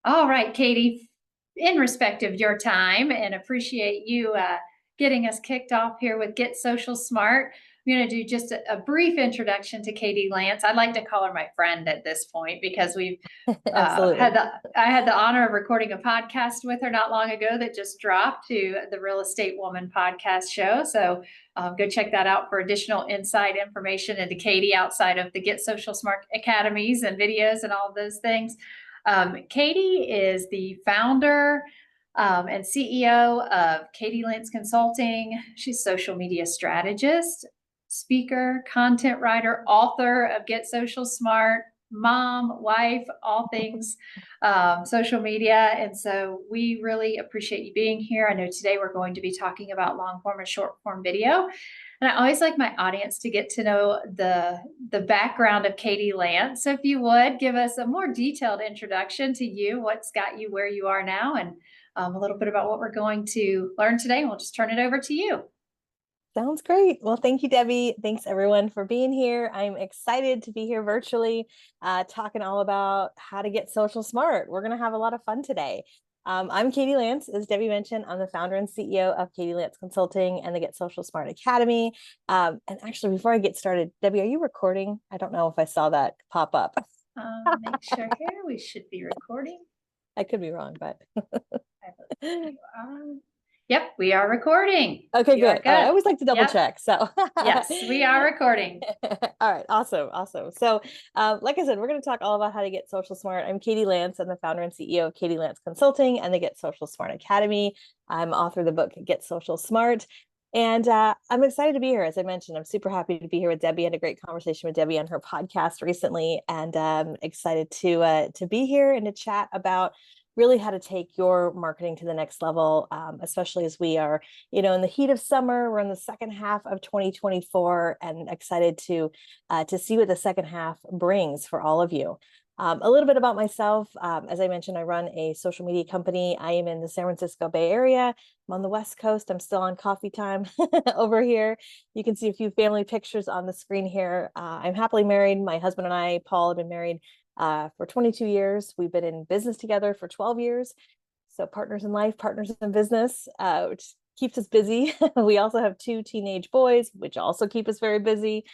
All right, Katie, in respect of your time and appreciate you getting us kicked off here with Get Social Smart. I'm going to do just a brief introduction to Katie Lance. I'd like to call her my friend at this point because we've Absolutely. I had the honor of recording a podcast with her not long ago that just dropped to the Real Estate Woman podcast show. So go check that out for additional insight information into Katie outside of the Get Social Smart academies and videos and all of those things. Katie is the founder and CEO of Katie Lance Consulting. She's a social media strategist, speaker, content writer, author of Get Social Smart, mom, wife, all things social media. And so we really appreciate you being here. I know today we're going to be talking about long form and short form video. And I always like my audience to get to know the background of Katie Lance. So if you would give us a more detailed introduction to you, what's got you where you are now, and a little bit about what we're going to learn today. And we'll just turn it over to you. Sounds great. Well, thank you, Debbie. Thanks everyone for being here. I'm excited to be here virtually, talking all about how to get social smart. We're going to have a lot of fun today. I'm Katie Lance, as Debbie mentioned. I'm the founder and CEO of Katie Lance Consulting and the Get Social Smart Academy. And actually, before I get started, Debbie, are you recording? I don't know if I saw that pop up. Make sure here we should be recording. I could be wrong, but Yep, we are recording. okay, You are good. All right. I good. always like to double Yep. check. So Yes, we are recording. All right, awesome, awesome. So, like I said, we're going to talk all about how to get social smart. I'm Katie Lance. I'm the founder and CEO of Katie Lance Consulting and the Get Social Smart Academy. I'm author of the book Get Social Smart, and I'm excited to be here. As I mentioned, I'm super happy to be here with Debbie. I had a great conversation with Debbie on her podcast recently, and excited to be here and to chat about really how to take your marketing to the next level, especially as we are, in the heat of summer. We're in the second half of 2024, and excited to see what the second half brings for all of you. A little bit about myself. As I mentioned, I run a social media company. I am in the San Francisco Bay Area. I'm on the West Coast. I'm still on coffee time over here. You can see a few family pictures on the screen here. I'm happily married. My husband and I, Paul, have been married for 22 years. We've been in business together for 12 years. So partners in life, partners in business, which keeps us busy. We also have 2 teenage boys, which also keep us very busy.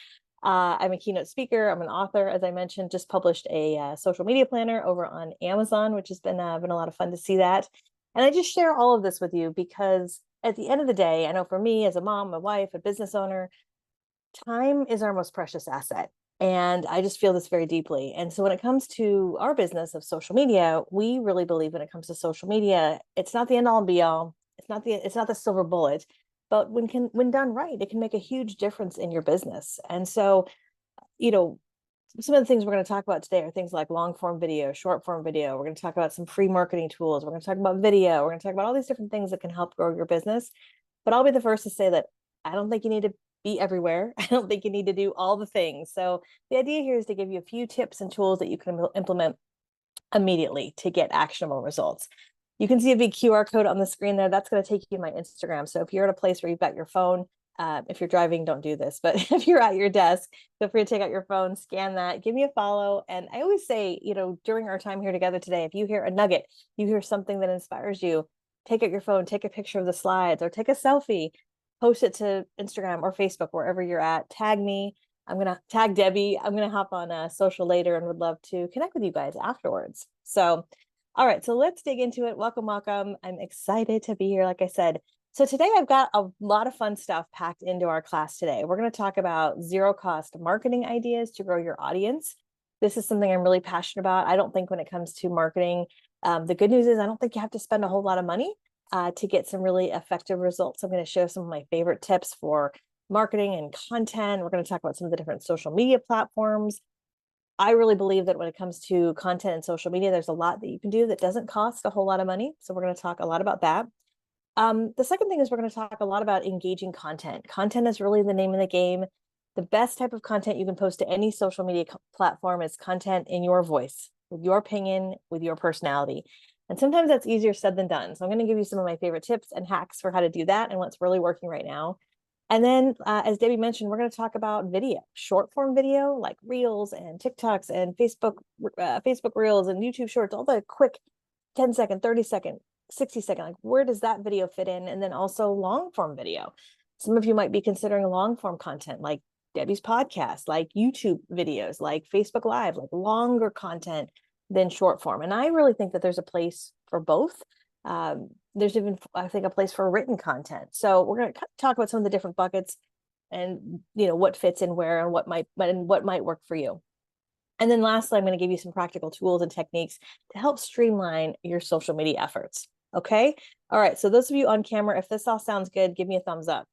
I'm a keynote speaker. I'm an author, as I mentioned. Just published a social media planner over on Amazon, which has been a lot of fun to see that. And I just share all of this with you because at the end of the day, I know for me as a mom, a wife, a business owner, time is our most precious asset. And I just feel this very deeply. And so when it comes to our business of social media, we really believe when it comes to social media, it's not the end all and be all. It's not the silver bullet, but when done right, it can make a huge difference in your business. And so, you know, some of the things we're going to talk about today are things like long form video, short form video. We're going to talk about some free marketing tools. We're going to talk about video. We're going to talk about all these different things that can help grow your business. But I'll be the first to say that I don't think you need to be everywhere. I don't think you need to do all the things. So the idea here is to give you a few tips and tools that you can implement immediately to get actionable results. You can see a big QR code on the screen there. That's going to take you to my Instagram. So if you're at a place where you've got your phone, if you're driving, don't do this. But if you're at your desk, feel free to take out your phone, scan that, give me a follow. And I always say, during our time here together today, if you hear a nugget, you hear something that inspires you, take out your phone, take a picture of the slides or take a selfie, post it to Instagram or Facebook, wherever you're at. Tag me. I'm going to tag Debbie. I'm going to hop on social later and would love to connect with you guys afterwards. So, all right, so let's dig into it. Welcome, welcome. I'm excited to be here, like I said. So today I've got a lot of fun stuff packed into our class today. We're going to talk about zero cost marketing ideas to grow your audience. This is something I'm really passionate about. I don't think when it comes to marketing, the good news is I don't think you have to spend a whole lot of money to get some really effective results. I'm going to show some of my favorite tips for marketing and content. We're going to talk about some of the different social media platforms. I really believe that when it comes to content and social media, there's a lot that you can do that doesn't cost a whole lot of money. So we're going to talk a lot about that. The second thing is we're going to talk a lot about engaging content. Content is really the name of the game. The best type of content you can post to any social media platform is content in your voice, with your opinion, with your personality. And sometimes that's easier said than done. So I'm going to give you some of my favorite tips and hacks for how to do that and what's really working right now. And then, as Debbie mentioned, we're going to talk about video, short form video, like Reels and TikToks and Facebook Reels and YouTube Shorts, all the quick 10-second, 30-second, 60-second, like where does that video fit in? And then also long form video. Some of you might be considering long form content like Debbie's podcast, like YouTube videos, like Facebook Live, like longer content than short form. And I really think that there's a place for both. There's even, I think, a place for written content. So we're going to talk about some of the different buckets and, you know, what fits in where and what might work for you. And then lastly, I'm going to give you some practical tools and techniques to help streamline your social media efforts. Okay. All right. So those of you on camera, if this all sounds good, give me a thumbs up.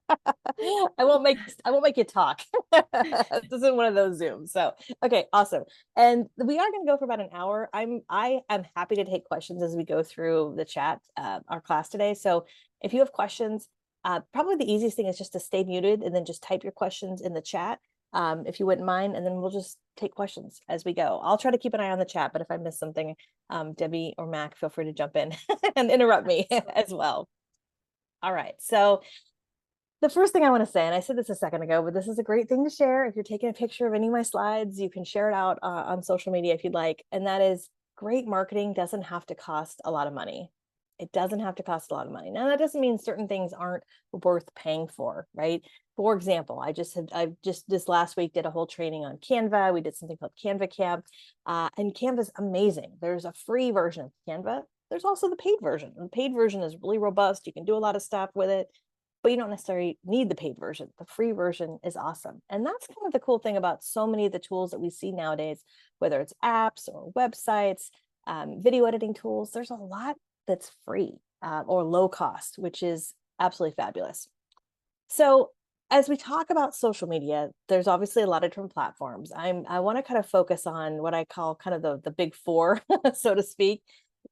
I won't make you talk. This isn't one of those Zooms. So, okay, awesome. And we are going to go for about an hour. I am happy to take questions as we go through the chat, our class today. So if you have questions, probably the easiest thing is just to stay muted and then just type your questions in the chat, if you wouldn't mind, and then we'll just take questions as we go. I'll try to keep an eye on the chat, but if I miss something, Debbie or Mac, feel free to jump in and interrupt me as well. All right. So the first thing I want to say, and I said this a second ago, but this is a great thing to share. If you're taking a picture of any of my slides, you can share it out on social media if you'd like. And that is, great marketing doesn't have to cost a lot of money. It doesn't have to cost a lot of money. Now, that doesn't mean certain things aren't worth paying for, right? For example, I just this last week did a whole training on Canva. We did something called Canva Camp, and Canva's amazing. There's a free version of Canva. There's also the paid version. And the paid version is really robust. You can do a lot of stuff with it, but you don't necessarily need the paid version. The free version is awesome. And that's kind of the cool thing about so many of the tools that we see nowadays, whether it's apps or websites, video editing tools, there's a lot that's free or low cost, which is absolutely fabulous. So as we talk about social media, there's obviously a lot of different platforms. I want to kind of focus on what I call kind of the big four, so to speak: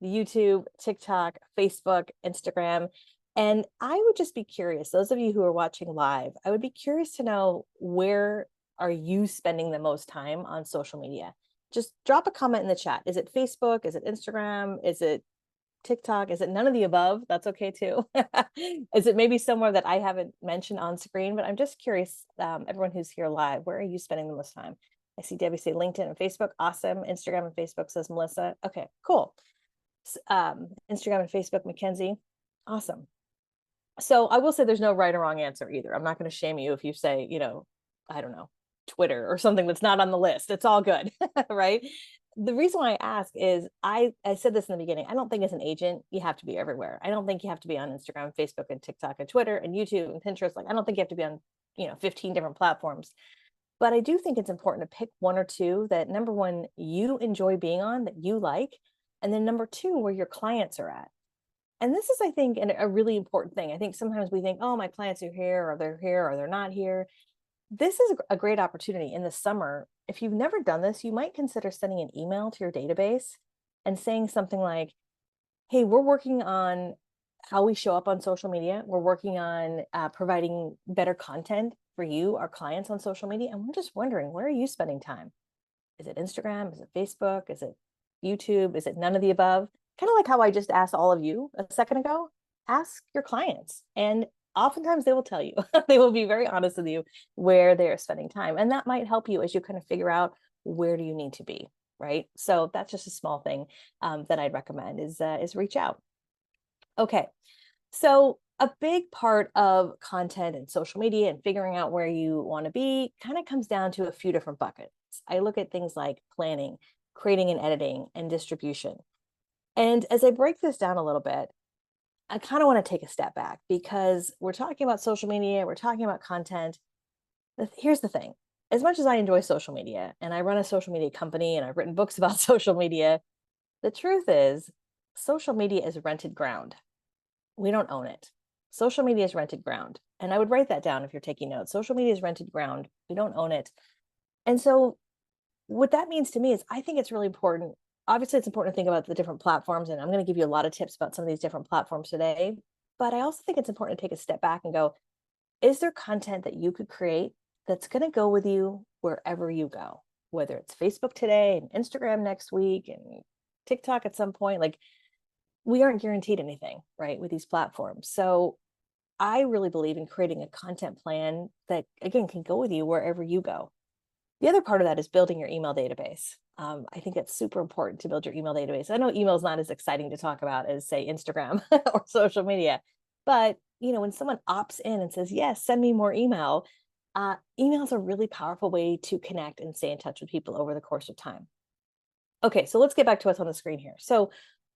YouTube, TikTok, Facebook, Instagram. And I would just be curious, those of you who are watching live, I would be curious to know, where are you spending the most time on social media? Just drop a comment in the chat. Is it Facebook? Is it Instagram? Is it TikTok? Is it none of the above? That's okay too. Is it maybe somewhere that I haven't mentioned on screen? But I'm just curious, everyone who's here live, where are you spending the most time? I see Debbie say LinkedIn and Facebook. Awesome. Instagram and Facebook, says Melissa. Okay, cool. Instagram and Facebook, Mackenzie. Awesome. So I will say there's no right or wrong answer either. I'm not going to shame you if you say, you know, I don't know, Twitter or something that's not on the list. It's all good, right? The reason why I ask is I said this in the beginning. I don't think as an agent, you have to be everywhere. I don't think you have to be on Instagram, Facebook, and TikTok, and Twitter, and YouTube, and Pinterest. Like, I don't think you have to be on, 15 different platforms. But I do think it's important to pick one or two that, number one, you enjoy being on, that you like, and then number two, where your clients are at. And this is, I think, a really important thing. I think sometimes we think, oh, my clients are here, or they're not here. This is a great opportunity in the summer. If you've never done this, you might consider sending an email to your database and saying something like, hey, we're working on how we show up on social media. We're working on providing better content for you, our clients, on social media. And we're just wondering, where are you spending time? Is it Instagram? Is it Facebook? Is it YouTube? Is it none of the above? Kind of like how I just asked all of you a second ago. Ask your clients, and oftentimes they will tell you. They will be very honest with you where they are spending time, and that might help you as you kind of figure out, where do you need to be, right? So that's just a small thing that I'd recommend is reach out. Okay, so a big part of content and social media and figuring out where you want to be kind of comes down to a few different buckets. I look at things like planning, creating and editing, and distribution. And as I break this down a little bit, I kind of want to take a step back, because we're talking about social media, we're talking about content. Here's the thing. As much as I enjoy social media, and I run a social media company, and I've written books about social media, the truth is, social media is rented ground. We don't own it. Social media is rented ground. And I would write that down if you're taking notes. Social media is rented ground. We don't own it. And so what that means to me is, I think it's really important. Obviously, it's important to think about the different platforms, and I'm going to give you a lot of tips about some of these different platforms today. But I also think it's important to take a step back and go, is there content that you could create that's going to go with you wherever you go? Whether it's Facebook today and Instagram next week and TikTok at some point, like, we aren't guaranteed anything, right, with these platforms. So I really believe in creating a content plan that, again, can go with you wherever you go. The other part of that is building your email database. I think it's super important to build your email database. I know email is not as exciting to talk about as, say, Instagram or social media, but when someone opts in and says, yes, send me more email, email is a really powerful way to connect and stay in touch with people over the course of time. Okay, so let's get back to what's on the screen here. So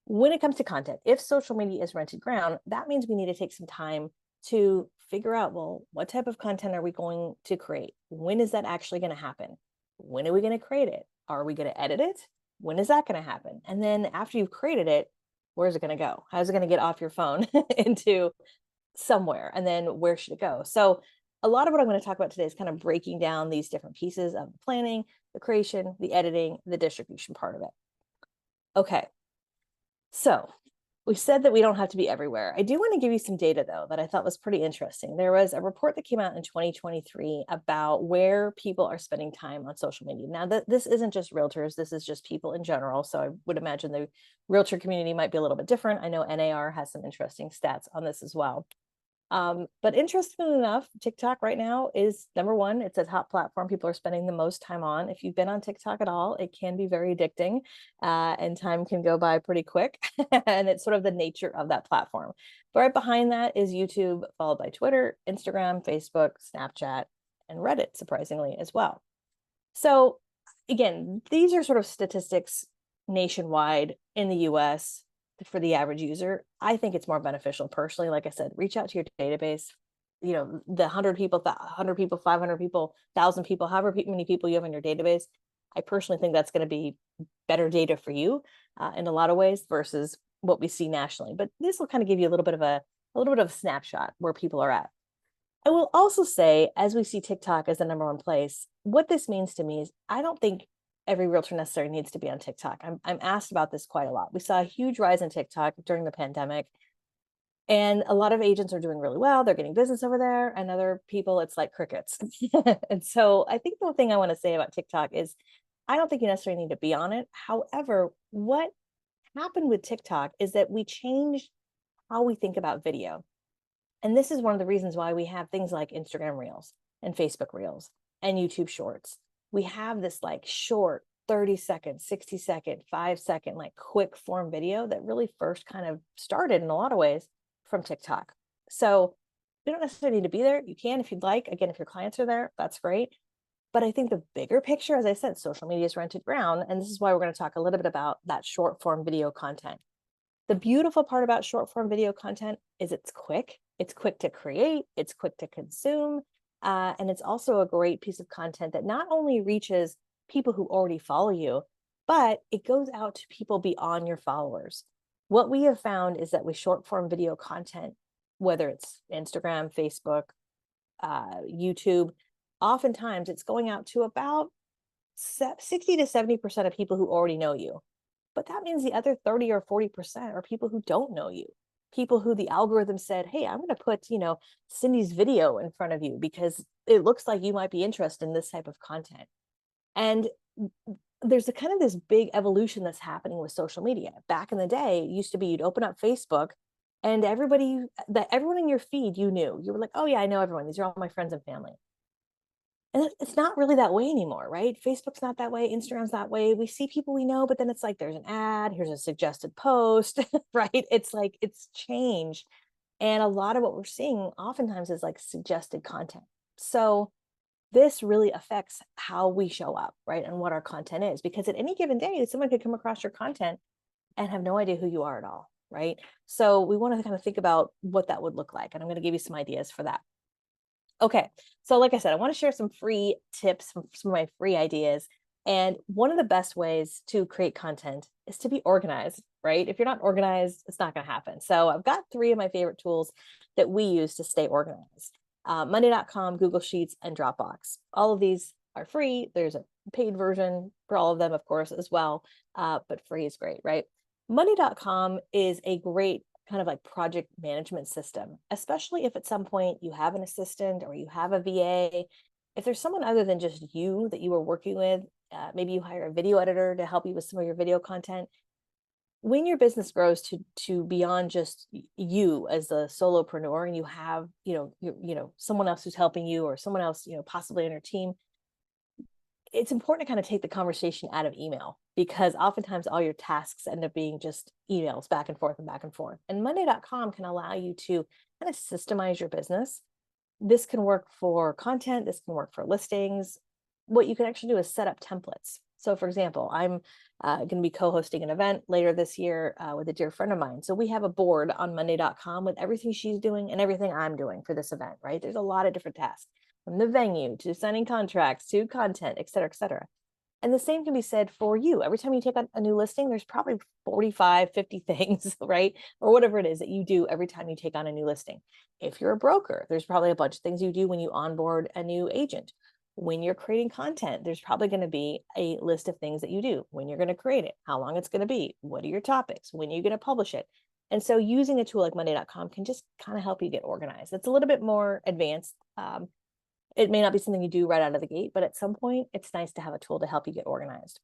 when it comes to content, if social media is rented ground, that means we need to take some time to figure out, well, what type of content are we going to create? When is that actually going to happen? When are we going to create it? Are we going to edit it? When is that going to happen? And then after you've created it, where's it going to go? How's it going to get off your phone into somewhere? And then where should it go? So a lot of what I'm going to talk about today is kind of breaking down these different pieces of the planning, the creation, the editing, the distribution part of it. Okay. So we said that we don't have to be everywhere. I do want to give you some data, though, that I thought was pretty interesting. There was a report that came out in 2023 about where people are spending time on social media. Now, this isn't just realtors. This is just people in general. So I would imagine the realtor community might be a little bit different. I know NAR has some interesting stats on this as well. But interestingly enough, TikTok right now is number one. It's a top platform people are spending the most time on. If you've been on TikTok at all, it can be very addicting, and time can go by pretty quick. And it's sort of the nature of that platform. But right behind that is YouTube, followed by Twitter, Instagram, Facebook, Snapchat, and Reddit, surprisingly, as well. So again, these are sort of statistics nationwide in the US for the average user. I think it's more beneficial personally. Like I said, reach out to your database, the 100 people, 500 people, 1,000 people, however many people you have in your database. I personally think that's going to be better data for you in a lot of ways versus what we see nationally. But this will kind of give you a little bit of a snapshot where people are at. I will also say, as we see TikTok as the number one place, what this means to me is I don't think every realtor necessarily needs to be on TikTok. I'm asked about this quite a lot. We saw a huge rise in TikTok during the pandemic, and a lot of agents are doing really well. They're getting business over there, and other people, it's like crickets. And so I think the thing I want to say about TikTok is I don't think you necessarily need to be on it. However, what happened with TikTok is that we changed how we think about video. And this is one of the reasons why we have things like Instagram Reels and Facebook Reels and YouTube Shorts. We have this like short 30-second, 60-second, 5-second, like quick form video that really first kind of started in a lot of ways from TikTok. So you don't necessarily need to be there. You can if you'd like. Again, if your clients are there, that's great. But I think the bigger picture, as I said, social media is rented ground. And this is why we're going to talk a little bit about that short form video content. The beautiful part about short form video content is it's quick to create, it's quick to consume, and it's also a great piece of content that not only reaches people who already follow you, but it goes out to people beyond your followers. What we have found is that with short form video content, whether it's Instagram, Facebook, YouTube, oftentimes it's going out to about 60 to 70% of people who already know you. But that means the other 30 or 40% are people who don't know you, people who the algorithm said, hey, I'm going to put, Cindy's video in front of you because it looks like you might be interested in this type of content. And there's a kind of this big evolution that's happening with social media. Back in the day, it used to be you'd open up Facebook and everyone in your feed you knew. You were like, oh yeah, I know everyone. These are all my friends and family. And it's not really that way anymore, right? Facebook's not that way. Instagram's that way. We see people we know, but then it's like, there's an ad, here's a suggested post, right? It's like, it's changed. And a lot of what we're seeing oftentimes is like suggested content. So this really affects how we show up, right? And what our content is, because at any given day, someone could come across your content and have no idea who you are at all, right? So we want to kind of think about what that would look like. And I'm going to give you some ideas for that. Okay, so like I said, I want to share some free tips, some of my free ideas. And one of the best ways to create content is to be organized, right? If you're not organized, it's not going to happen. So I've got 3 of my favorite tools that we use to stay organized. Monday.com, Google Sheets, and Dropbox. All of these are free. There's a paid version for all of them, of course, as well. But free is great, right? Monday.com is a great kind of like project management system, especially if at some point you have an assistant or you have a VA. If there's someone other than just you that you are working with, maybe you hire a video editor to help you with some of your video content. When your business grows to beyond just you as a solopreneur, and you have someone else who's helping you or someone else possibly on your team, it's important to kind of take the conversation out of email, because oftentimes all your tasks end up being just emails back and forth and back and forth. And Monday.com can allow you to kind of systemize your business. This can work for content, this can work for listings. What you can actually do is set up templates. So for example, I'm going to be co-hosting an event later this year with a dear friend of mine. So we have a board on Monday.com with everything she's doing and everything I'm doing for this event, right? There's a lot of different tasks, from the venue to signing contracts to content, et cetera, et cetera. And the same can be said for you. Every time you take on a new listing, there's probably 45, 50 things, right? Or whatever it is that you do every time you take on a new listing. If you're a broker, there's probably a bunch of things you do when you onboard a new agent. When you're creating content, there's probably going to be a list of things that you do, when you're going to create it, how long it's going to be, what are your topics, when are you going to publish it. And so using a tool like Monday.com can just kind of help you get organized. It's a little bit more advanced. It may not be something you do right out of the gate, but at some point it's nice to have a tool to help you get organized.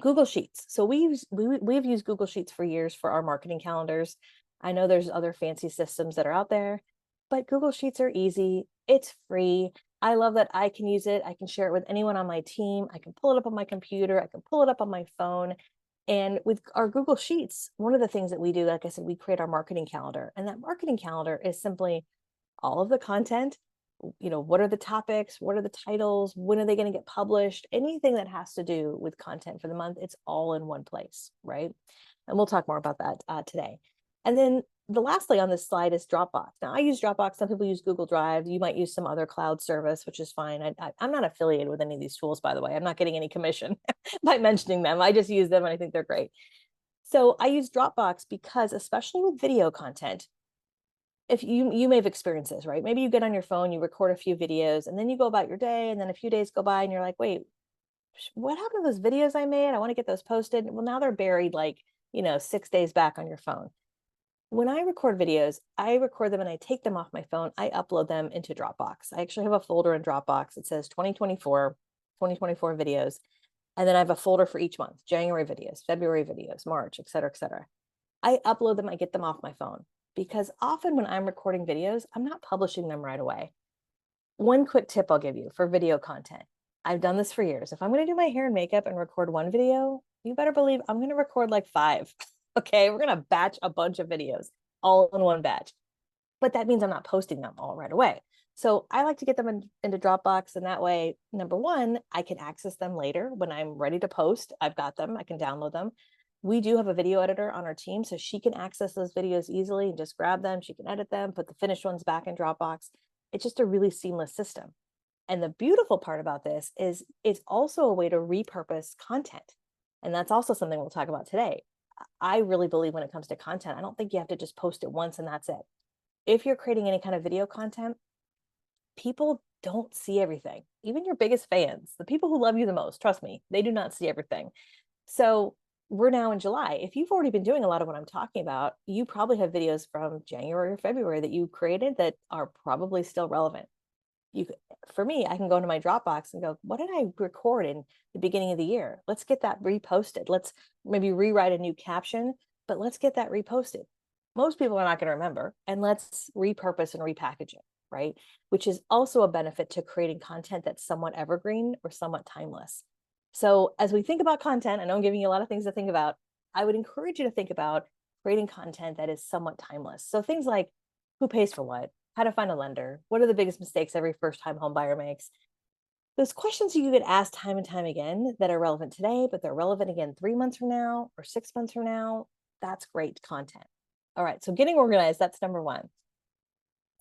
Google Sheets. So we've used Google Sheets for years for our marketing calendars. I know there's other fancy systems that are out there, but Google Sheets are easy. It's free. I love that I can use it. I can share it with anyone on my team. I can pull it up on my computer. I can pull it up on my phone. And with our Google Sheets, one of the things that we do, like I said, we create our marketing calendar. And that marketing calendar is simply all of the content. What are the topics? What are the titles? When are they going to get published? Anything that has to do with content for the month, it's all in one place, right? And we'll talk more about that today. And then the lastly on this slide is Dropbox. Now I use Dropbox. Some people use Google Drive. You might use some other cloud service, which is fine. I'm not affiliated with any of these tools, by the way. I'm not getting any commission by mentioning them. I just use them and I think they're great. So I use Dropbox because, especially with video content, if you may have experienced this, right? Maybe you get on your phone, you record a few videos, and then you go about your day, and then a few days go by and you're like, wait, what happened to those videos I made? I want to get those posted. Well, now they're buried 6 days back on your phone. When I record videos, I record them and I take them off my phone. I upload them into Dropbox. I actually have a folder in Dropbox. It says 2024 videos. And then I have a folder for each month: January videos, February videos, March, et cetera, et cetera. I upload them, I get them off my phone, because often when I'm recording videos, I'm not publishing them right away. One quick tip I'll give you for video content. I've done this for years. If I'm going to do my hair and makeup and record one video, you better believe I'm going to record like 5. Okay, we're going to batch a bunch of videos all in one batch. But that means I'm not posting them all right away. So I like to get them into Dropbox, and that way, number one, I can access them later when I'm ready to post. I've got them, I can download them. We do have a video editor on our team, so she can access those videos easily and just grab them. She can edit them, put the finished ones back in Dropbox. It's just a really seamless system. And the beautiful part about this is it's also a way to repurpose content. And that's also something we'll talk about today. I really believe when it comes to content, I don't think you have to just post it once and that's it. If you're creating any kind of video content, people don't see everything. Even your biggest fans, the people who love you the most, trust me, they do not see everything. So we're now in July. If you've already been doing a lot of what I'm talking about, you probably have videos from January or February that you created that are probably still relevant. For me, I can go into my Dropbox and go, what did I record in the beginning of the year? Let's get that reposted. Let's maybe rewrite a new caption, but let's get that reposted. Most people are not going to remember, and let's repurpose and repackage it, right? Which is also a benefit to creating content that's somewhat evergreen or somewhat timeless. So as we think about content, I know I'm giving you a lot of things to think about. I would encourage you to think about creating content that is somewhat timeless. So things like who pays for what, how to find a lender, what are the biggest mistakes every first-time home buyer makes. Those questions you get asked time and time again that are relevant today, but they're relevant again 3 months from now or 6 months from now. That's great content. All right, so getting organized, that's number one.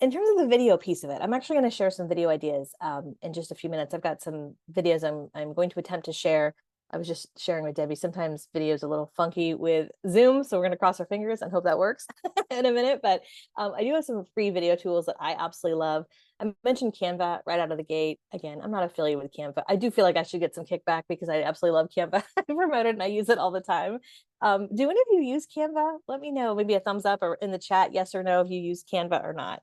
In terms of the video piece of it, I'm actually going to share some video ideas in just a few minutes. I've got some videos I'm going to attempt to share. I was just sharing with Debbie, sometimes video is a little funky with Zoom, so we're going to cross our fingers and hope that works in a minute. But I do have some free video tools that I absolutely love. I mentioned Canva right out of the gate. Again, I'm not affiliated with Canva. I do feel like I should get some kickback because I absolutely love Canva. I promote it and I use it all the time. Do any of you use Canva? Let me know, maybe a thumbs up or in the chat, yes or no, if you use Canva or not.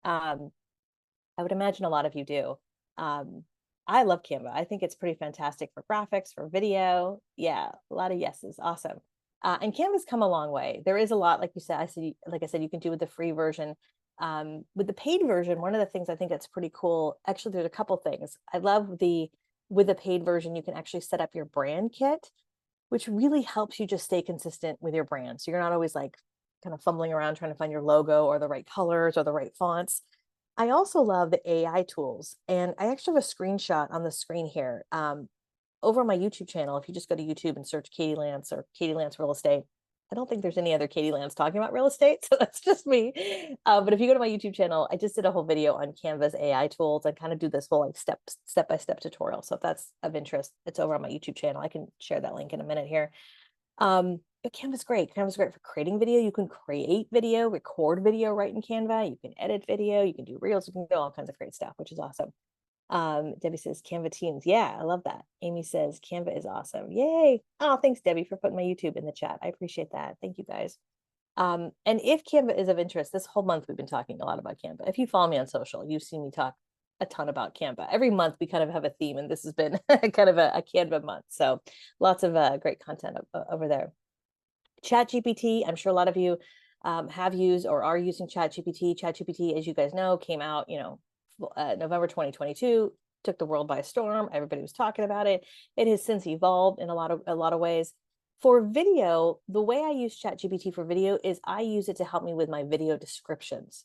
I would imagine a lot of you do. I love Canva. I think it's pretty fantastic for graphics, for video. Yeah, a lot of yeses. Awesome. And Canva's come a long way. There is a lot, like you said, like I said, you can do with the free version. With the paid version, one of the things I think that's pretty cool, actually, there's a couple things. I love the with a paid version, you can actually set up your brand kit, which really helps you just stay consistent with your brand. So you're not always like kind of fumbling around trying to find your logo or the right colors or the right fonts. I also love the AI tools, and I actually have a screenshot on the screen here. Over on my YouTube channel, if you just go to YouTube and search Katie Lance or Katie Lance Real Estate, I don't think there's any other Katie Lance talking about real estate, so that's just me. But if you go to my YouTube channel, I just did a whole video on Canva's AI tools and kind of do this whole like step by step tutorial. So if that's of interest, it's over on my YouTube channel. I can share that link in a minute here. But Canva's great. Canva's great for creating video. You can create video, record video right in Canva. You can edit video. You can do reels. You can do all kinds of great stuff, which is awesome. Debbie says Canva Teams. Yeah, I love that. Amy says Canva is awesome. Yay. Oh, thanks, Debbie, for putting my YouTube in the chat. I appreciate that. Thank you guys. And if Canva is of interest, this whole month we've been talking a lot about Canva. If you follow me on social, you've seen me talk a ton about Canva. Every month we kind of have a theme, and this has been kind of a Canva month. So lots of great content over there. ChatGPT, I'm sure a lot of you have used or are using ChatGPT. ChatGPT, as you guys know, came out, November 2022, took the world by storm. Everybody was talking about it. It has since evolved in a lot of ways. For video, the way I use ChatGPT for video is I use it to help me with my video descriptions.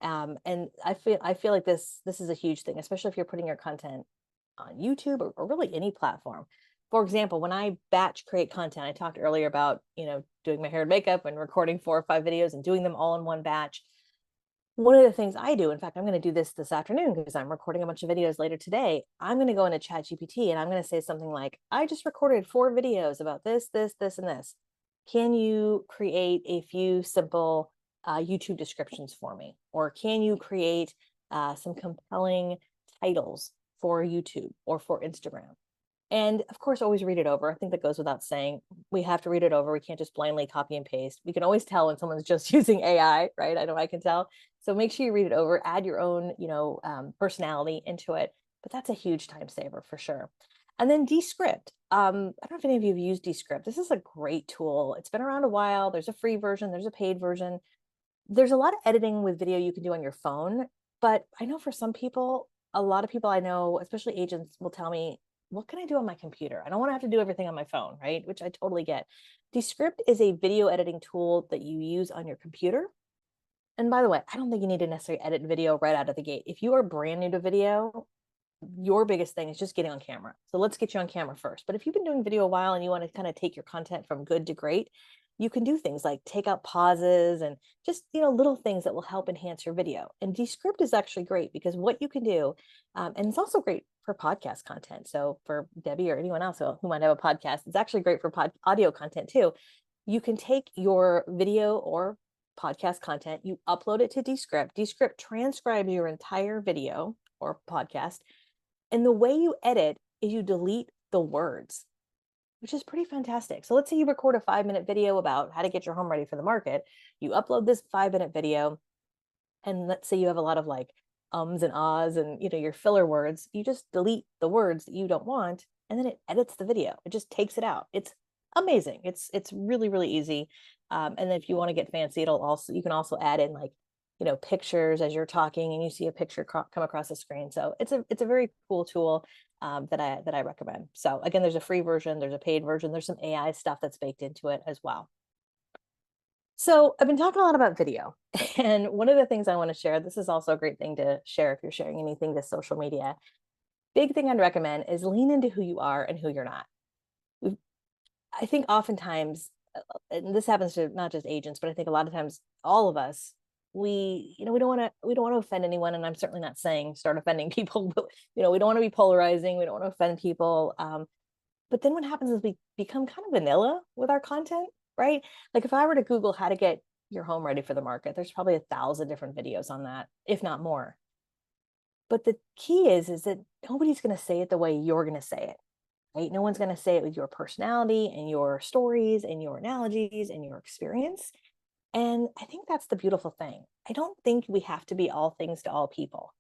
And I feel like this is a huge thing, especially if you're putting your content on YouTube or really any platform. For example, when I batch create content, I talked earlier about, doing my hair and makeup and recording 4 or 5 videos and doing them all in one batch. One of the things I do, in fact, I'm going to do this afternoon because I'm recording a bunch of videos later today. I'm going to go into ChatGPT and I'm going to say something like, I just recorded 4 videos about this, this, this, and this. Can you create a few simple YouTube descriptions for me? Or can you create some compelling titles for YouTube or for Instagram? And of course, always read it over. I think that goes without saying. We have to read it over. We can't just blindly copy and paste. We can always tell when someone's just using AI, right? I know I can tell. So make sure you read it over, add your own, personality into it. But that's a huge time saver for sure. And then Descript. I don't know if any of you have used Descript. This is a great tool. It's been around a while. There's a free version. There's a paid version. There's a lot of editing with video you can do on your phone. But I know for some people, a lot of people I know, especially agents, will tell me, what can I do on my computer? I don't want to have to do everything on my phone, right? Which I totally get. Descript is a video editing tool that you use on your computer. And by the way, I don't think you need to necessarily edit video right out of the gate. If you are brand new to video, your biggest thing is just getting on camera. So let's get you on camera first. But if you've been doing video a while and you want to kind of take your content from good to great, you can do things like take out pauses and just, little things that will help enhance your video. And Descript is actually great because what you can do, and it's also great for podcast content. So for Debbie or anyone else who might have a podcast, it's actually great for audio content too. You can take your video or podcast content, you upload it to Descript. Descript transcribes your entire video or podcast. And the way you edit is you delete the words, which is pretty fantastic. So let's say you record a 5-minute video about how to get your home ready for the market. You upload this 5-minute video, and let's say you have a lot of like ums and ahs and your filler words. You just delete the words that you don't want, and then it edits the video. It just takes it out. It's amazing. It's really, really easy. And then if you want to get fancy, you can also add in like pictures as you're talking and you see a picture come across the screen. So it's a very cool tool that I recommend. So again, there's a free version, there's a paid version, there's some AI stuff that's baked into it as well. So I've been talking a lot about video, and one of the things I want to share, this is also a great thing to share if you're sharing anything to social media. Big thing I'd recommend is lean into who you are and who you're not. I think oftentimes, and this happens to not just agents, but I think a lot of times all of us, we don't want to offend anyone, and I'm certainly not saying start offending people, but we don't want to be polarizing, we don't want to offend people. But then what happens is we become kind of vanilla with our content, right? Like if I were to Google how to get your home ready for the market, there's probably 1,000 different videos on that, if not more. But the key is that nobody's going to say it the way you're going to say it. Right? No one's going to say it with your personality and your stories and your analogies and your experience. And I think that's the beautiful thing. I don't think we have to be all things to all people.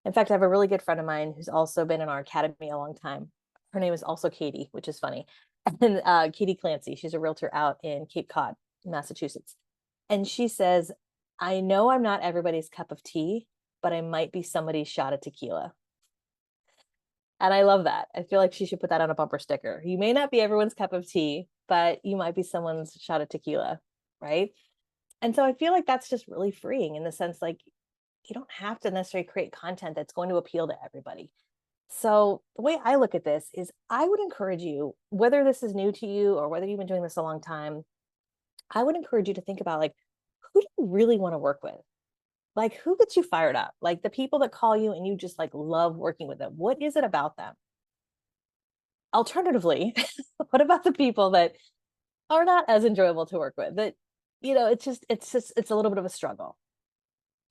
In fact, I have a really good friend of mine who's also been in our academy a long time. Her name is also Katie, which is funny. And Katie Clancy, she's a realtor out in Cape Cod, Massachusetts. And she says, I know I'm not everybody's cup of tea, but I might be somebody's shot of tequila. And I love that. I feel like she should put that on a bumper sticker. You may not be everyone's cup of tea, but you might be someone's shot of tequila, right? And so I feel like that's just really freeing in the sense like you don't have to necessarily create content that's going to appeal to everybody. So the way I look at this is I would encourage you, whether this is new to you or whether you've been doing this a long time, I would encourage you to think about like, who do you really want to work with? Like, who gets you fired up? Like the people that call you and you just like love working with them. What is it about them? Alternatively, what about the people that are not as enjoyable to work with? That, it's a little bit of a struggle.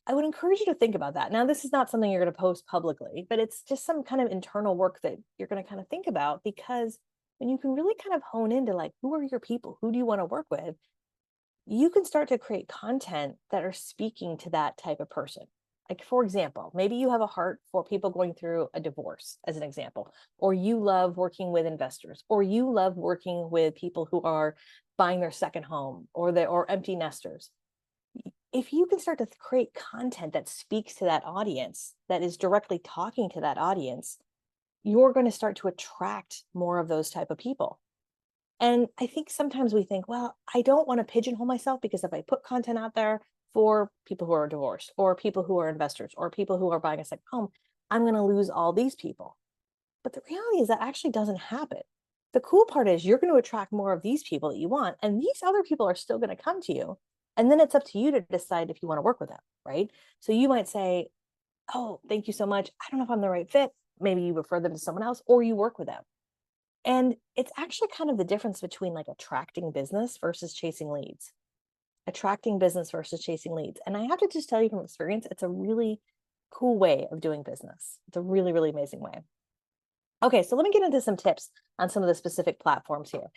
I would encourage you to think about that. Now, this is not something you're going to post publicly, but it's just some kind of internal work that you're going to kind of think about, because when you can really kind of hone into like, who are your people? Who do you want to work with? You can start to create content that are speaking to that type of person. Like, for example, maybe you have a heart for people going through a divorce, as an example, or you love working with investors, or you love working with people who are buying their second home or empty nesters. If you can start to create content that speaks to that audience, that is directly talking to that audience, you're going to start to attract more of those type of people. And I think sometimes we think, well, I don't want to pigeonhole myself, because if I put content out there for people who are divorced or people who are investors or people who are buying a second home, I'm going to lose all these people. But the reality is that actually doesn't happen. The cool part is you're going to attract more of these people that you want, and these other people are still going to come to you. And then it's up to you to decide if you want to work with them, right? So you might say, oh, thank you so much. I don't know if I'm the right fit. Maybe you refer them to someone else, or you work with them. And it's actually kind of the difference between like attracting business versus chasing leads. Attracting business versus chasing leads. And I have to just tell you from experience, it's a really cool way of doing business. It's a really, really amazing way. Okay, so let me get into some tips on some of the specific platforms here.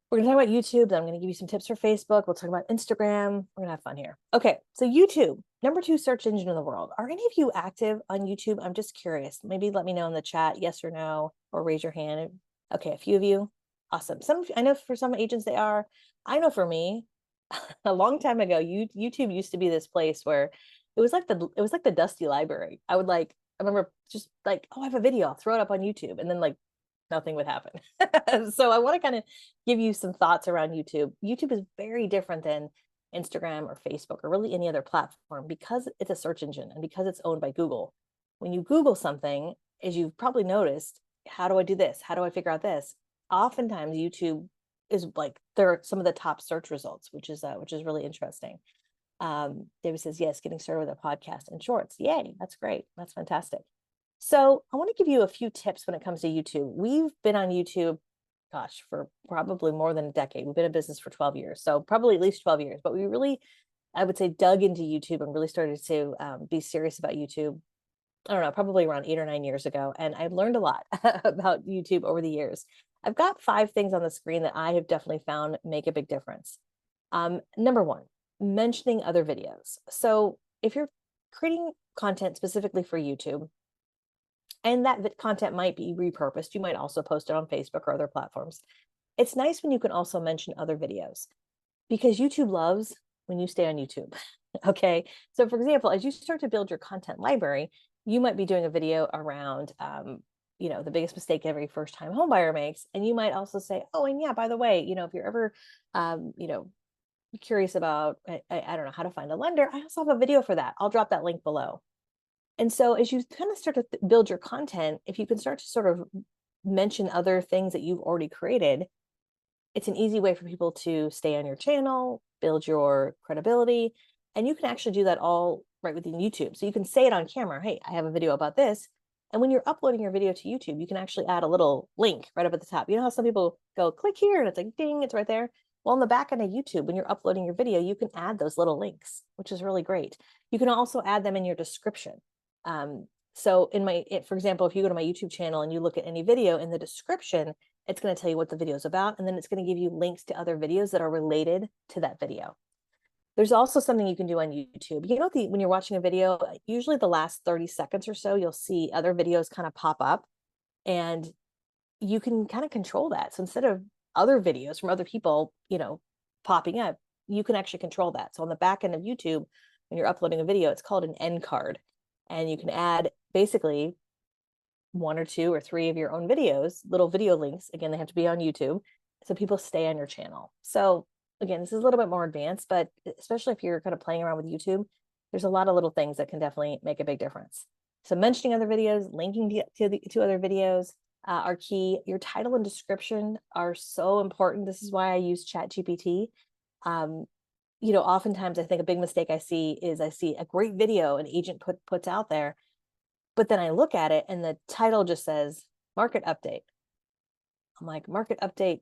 We're going to talk about YouTube, then I'm going to give you some tips for Facebook. We'll talk about Instagram. We're going to have fun here. Okay, so YouTube, #2 search engine in the world. Are any of you active on YouTube? I'm just curious. Maybe let me know in the chat, yes or no, or raise your hand. Okay, a few of you. Awesome. I know for some agents they are. I know for me, a long time ago, YouTube used to be this place where it was like the dusty library. I remember just like, oh, I have a video, I'll throw it up on YouTube, and then like nothing would happen. So I want to kind of give you some thoughts around YouTube. YouTube is very different than Instagram or Facebook or really any other platform, because it's a search engine and because it's owned by Google. When you Google something, as you've probably noticed, how do I do this? How do I figure out this? Oftentimes YouTube is like, they're some of the top search results, which is really interesting. David says, yes, getting started with a podcast and shorts. Yay, that's great. That's fantastic. So I want to give you a few tips when it comes to YouTube. We've been on YouTube, gosh, for probably more than a decade. We've been in business for 12 years, so probably at least 12 years. But we really, I would say, dug into YouTube and really started to be serious about YouTube. I don't know, probably around 8 or 9 years ago. And I've learned a lot about YouTube over the years. I've got 5 things on the screen that I have definitely found make a big difference. #1, mentioning other videos. So if you're creating content specifically for YouTube, and that content might be repurposed, you might also post it on Facebook or other platforms. It's nice when you can also mention other videos, because YouTube loves when you stay on YouTube. Okay. So for example, as you start to build your content library, you might be doing a video around, the biggest mistake every first time home buyer makes. And you might also say, oh, and yeah, by the way, if you're ever, curious about, I don't know, how to find a lender, I also have a video for that. I'll drop that link below. And so as you kind of start to build your content, if you can start to sort of mention other things that you've already created, it's an easy way for people to stay on your channel, build your credibility, and you can actually do that all right within YouTube. So you can say it on camera, hey, I have a video about this. And when you're uploading your video to YouTube, you can actually add a little link right up at the top. You know how some people go, click here, and it's like, ding, it's right there. Well, on the back end of YouTube, when you're uploading your video, you can add those little links, which is really great. You can also add them in your description. So for example, if you go to my YouTube channel and you look at any video, in the description, it's going to tell you what the video is about, and then it's going to give you links to other videos that are related to that video. There's also something you can do on YouTube. When you're watching a video, usually the last 30 seconds or so, you'll see other videos kind of pop up, and you can kind of control that. So instead of other videos from other people, popping up, you can actually control that. So on the back end of YouTube, when you're uploading a video, it's called an end card. And you can add basically one or two or three of your own videos, little video links. Again, they have to be on YouTube, so people stay on your channel. So again, this is a little bit more advanced, but especially if you're kind of playing around with YouTube, there's a lot of little things that can definitely make a big difference. So mentioning other videos, linking to other videos are key. Your title and description are so important. This is why I use ChatGPT. Oftentimes I think a big mistake I see is I see a great video an agent puts out there, but then I look at it and the title just says market update. I'm like, market update,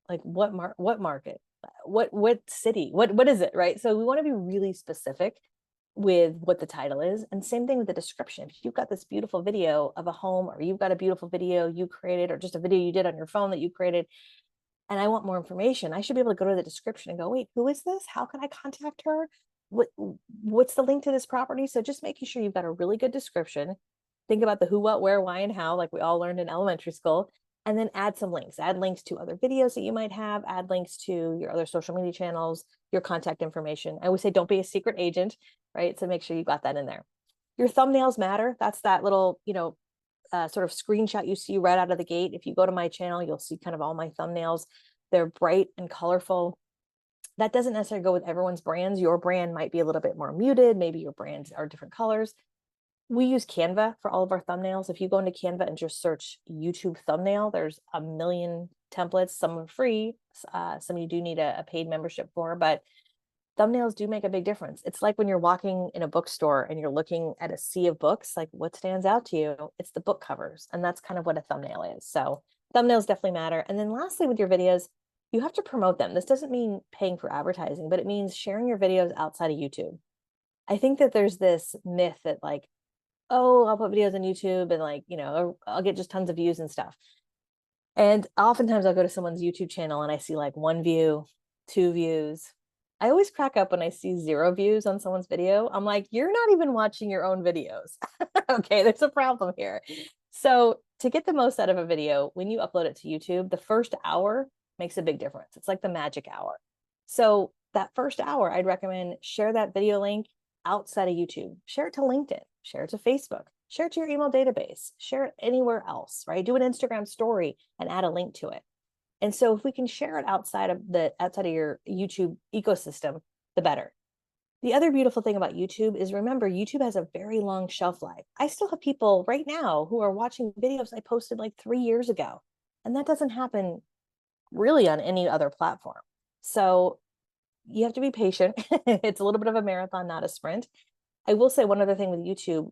like what market? What city? What is it, right? So we want to be really specific with what the title is. And same thing with the description. If you've got this beautiful video of a home, or you've got a beautiful video you created, or just a video you did on your phone that you created, and I want more information, I should be able to go to the description and go, wait, who is this? How can I contact her? What's the link to this property? So just making sure you've got a really good description. Think about the who, what, where, why, and how, like we all learned in elementary school. And then add some links. Add links to other videos that you might have. Add links to your other social media channels, your contact information. I always say, don't be a secret agent, right? So make sure you got that in there. Your thumbnails matter. That's that little, sort of screenshot you see right out of the gate. If you go to my channel, you'll see kind of all my thumbnails. They're bright and colorful. That doesn't necessarily go with everyone's brands. Your brand might be a little bit more muted. Maybe your brands are different colors. We use Canva for all of our thumbnails. If you go into Canva and just search YouTube thumbnail, there's a million templates. Some are free. Some you do need a paid membership for, but thumbnails do make a big difference. It's like when you're walking in a bookstore and you're looking at a sea of books, like what stands out to you? It's the book covers. And that's kind of what a thumbnail is. So thumbnails definitely matter. And then lastly, with your videos, you have to promote them. This doesn't mean paying for advertising, but it means sharing your videos outside of YouTube. I think that there's this myth that like, oh, I'll put videos on YouTube and I'll get just tons of views and stuff. And oftentimes I'll go to someone's YouTube channel and I see like 1 view, 2 views. I always crack up when I see 0 views on someone's video. I'm like, you're not even watching your own videos. Okay, there's a problem here. So to get the most out of a video, when you upload it to YouTube, the first hour makes a big difference. It's like the magic hour. So that first hour, I'd recommend share that video link outside of YouTube. Share it to LinkedIn, share it to Facebook, share it to your email database, share it anywhere else, right? Do an Instagram story and add a link to it. And so if we can share it outside of your YouTube ecosystem, the better. The other beautiful thing about YouTube is, remember, YouTube has a very long shelf life. I still have people right now who are watching videos I posted like 3 years ago, and that doesn't happen really on any other platform. So you have to be patient. It's a little bit of a marathon, not a sprint. I will say one other thing with YouTube.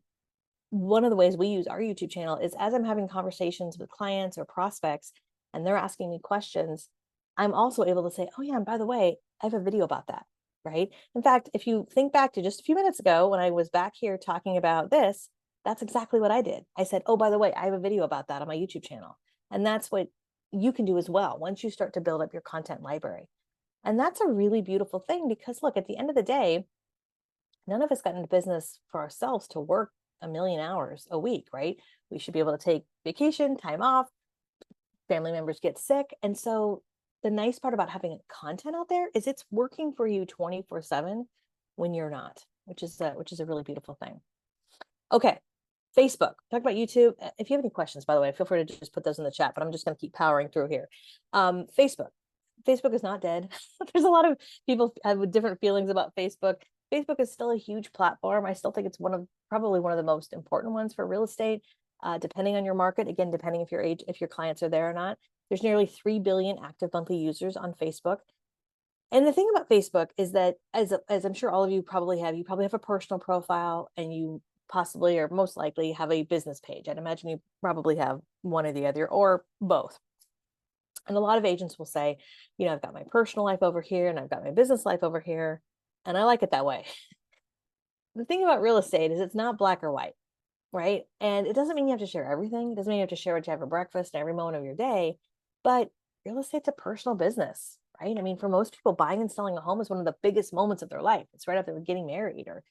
One of the ways we use our YouTube channel is as I'm having conversations with clients or prospects and they're asking me questions, I'm also able to say, oh yeah, and by the way, I have a video about that, right? In fact, if you think back to just a few minutes ago when I was back here talking about this, that's exactly what I did. I said, oh, by the way, I have a video about that on my YouTube channel. And that's what you can do as well once you start to build up your content library. And that's a really beautiful thing because look, at the end of the day, none of us got into business for ourselves to work a million hours a week, right? We should be able to take vacation, time off, family members get sick. And so the nice part about having content out there is it's working for you 24/7 when you're not, which is a really beautiful thing. Okay. Facebook, talk about YouTube. If you have any questions, by the way, feel free to just put those in the chat, but I'm just going to keep powering through here. Facebook is not dead. There's a lot of people with different feelings about Facebook. Facebook is still a huge platform. I still think it's probably one of the most important ones for real estate, depending on your market. Again, depending if your clients are there or not. There's nearly 3 billion active monthly users on Facebook. And the thing about Facebook is that, as I'm sure all of you probably have a personal profile, and you possibly or most likely have a business page. I'd imagine you probably have one or the other or both. And a lot of agents will say, I've got my personal life over here and I've got my business life over here. And I like it that way. The thing about real estate is it's not black or white, right? And it doesn't mean you have to share everything. It doesn't mean you have to share what you have for breakfast every moment of your day, but real estate's a personal business, right? I mean, for most people, buying and selling a home is one of the biggest moments of their life. It's right after they're getting married or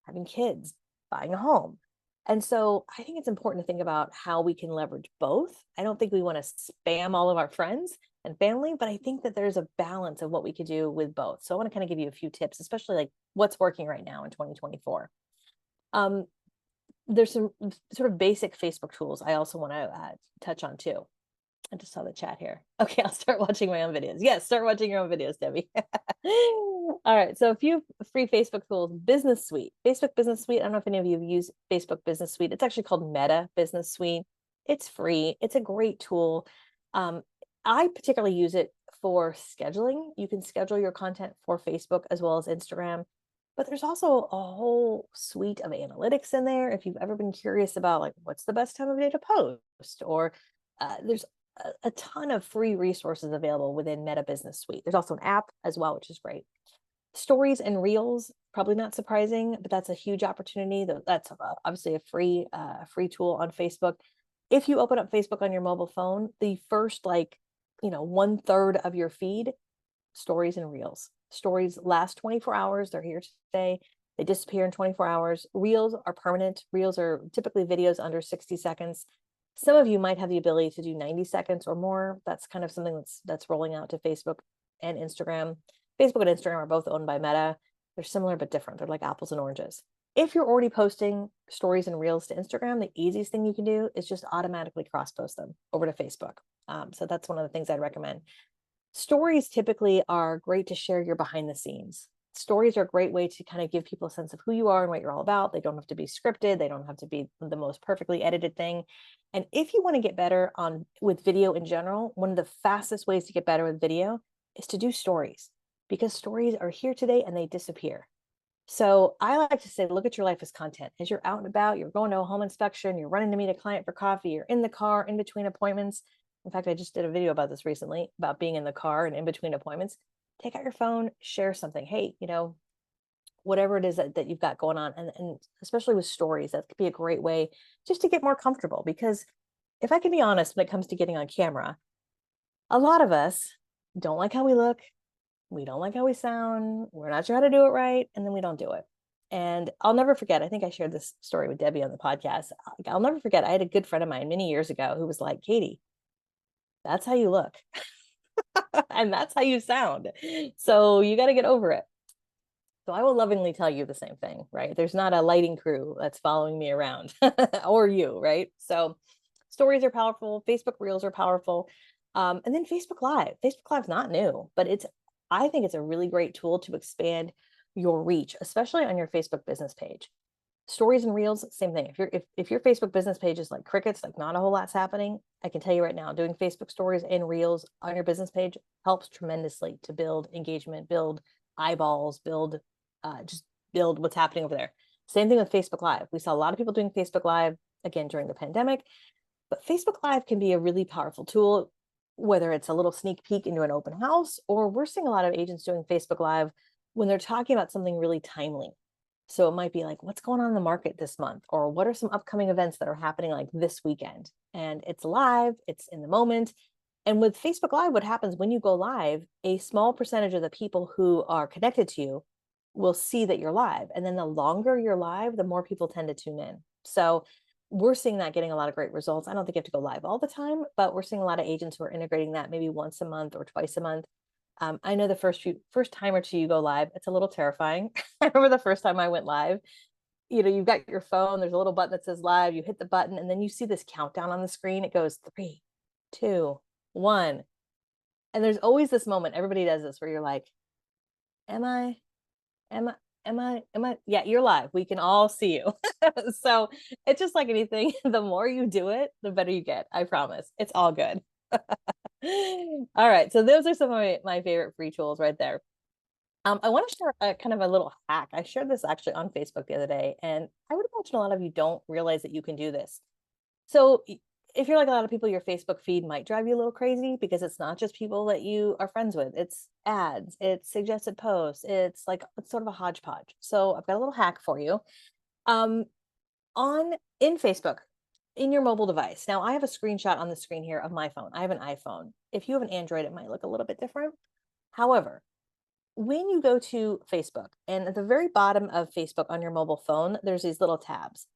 having kids, buying a home. And so I think it's important to think about how we can leverage both. I don't think we want to spam all of our friends and family, but I think that there's a balance of what we could do with both. So I want to kind of give you a few tips, especially like what's working right now in 2024. There's some sort of basic Facebook tools I also want to touch on too. I just saw the chat here. Okay, I'll start watching my own videos. Yes, start watching your own videos, Debbie. All right, so a few free Facebook tools. Business Suite. Facebook Business Suite. I don't know if any of you have used Facebook Business Suite. It's actually called Meta Business Suite. It's free. It's a great tool. I particularly use it for scheduling. You can schedule your content for Facebook as well as Instagram. But there's also a whole suite of analytics in there. If you've ever been curious about like what's the best time of day to post, or there's a ton of free resources available within Meta Business Suite. There's also an app as well, which is great. Stories and Reels, probably not surprising, but that's a huge opportunity. That's obviously a free tool on Facebook. If you open up Facebook on your mobile phone, the first 1/3 of your feed, stories and Reels. Stories last 24 hours. They're here to stay. They disappear in 24 hours. Reels are permanent. Reels are typically videos under 60 seconds. Some of you might have the ability to do 90 seconds or more. That's kind of something that's rolling out to Facebook and Instagram. Facebook and Instagram are both owned by Meta. They're similar but different. They're like apples and oranges. If you're already posting stories and Reels to Instagram, the easiest thing you can do is just automatically cross-post them over to Facebook. So that's one of the things I'd recommend. Stories typically are great to share your behind the scenes. Stories are a great way to kind of give people a sense of who you are and what you're all about. They don't have to be scripted. They don't have to be the most perfectly edited thing. And if you want to get better with video in general, one of the fastest ways to get better with video is to do stories, because stories are here today and they disappear. So I like to say, look at your life as content. As you're out and about, you're going to a home inspection, you're running to meet a client for coffee, you're in the car in between appointments. In fact, I just did a video about this recently, about being in the car and in between appointments. Take out your phone, share something. Hey, whatever it is that you've got going on. And especially with stories, that could be a great way just to get more comfortable. Because if I can be honest, when it comes to getting on camera, a lot of us don't like how we look. We don't like how we sound. We're not sure how to do it right. And then we don't do it. And I'll never forget, I think I shared this story with Debbie on the podcast. I'll never forget, I had a good friend of mine many years ago who was like, Katie, that's how you look. And that's how you sound. So you got to get over it. So I will lovingly tell you the same thing, right? There's not a lighting crew that's following me around or you, right? So stories are powerful. Facebook Reels are powerful. And then Facebook Live. Facebook Live is not new, but I think it's a really great tool to expand your reach, especially on your Facebook business page. Stories and Reels, same thing. If your Facebook business page is like crickets, like not a whole lot's happening, I can tell you right now, doing Facebook stories and Reels on your business page helps tremendously to build engagement, build eyeballs, just build what's happening over there. Same thing with Facebook Live. We saw a lot of people doing Facebook Live again during the pandemic, but Facebook Live can be a really powerful tool, whether it's a little sneak peek into an open house, or we're seeing a lot of agents doing Facebook Live when they're talking about something really timely. So it might be like, what's going on in the market this month? Or what are some upcoming events that are happening like this weekend? And it's live, it's in the moment. And with Facebook Live, what happens when you go live, a small percentage of the people who are connected to you will see that you're live. And then the longer you're live, the more people tend to tune in. So we're seeing that getting a lot of great results. I don't think you have to go live all the time, but we're seeing a lot of agents who are integrating that maybe once a month or twice a month. I know the first time or two you go live, it's a little terrifying. I remember the first time I went live, you've got your phone, there's a little button that says live, you hit the button, and then you see this countdown on the screen. It goes 3, 2, 1. And there's always this moment, everybody does this, where you're like, am I? Yeah, you're live. We can all see you. So it's just like anything. The more you do it, the better you get. I promise. It's all good. All right. So those are some of my favorite free tools right there. I want to share a kind of a little hack. I shared this actually on Facebook the other day, and I would imagine a lot of you don't realize that you can do this. So if you're like a lot of people, your Facebook feed might drive you a little crazy, because it's not just people that you are friends with. It's ads, it's suggested posts, it's sort of a hodgepodge. So I've got a little hack for you. In Facebook, in your mobile device. Now I have a screenshot on the screen here of my phone. I have an iPhone. If you have an Android, it might look a little bit different. However, when you go to Facebook, and at the very bottom of Facebook on your mobile phone, there's these little tabs: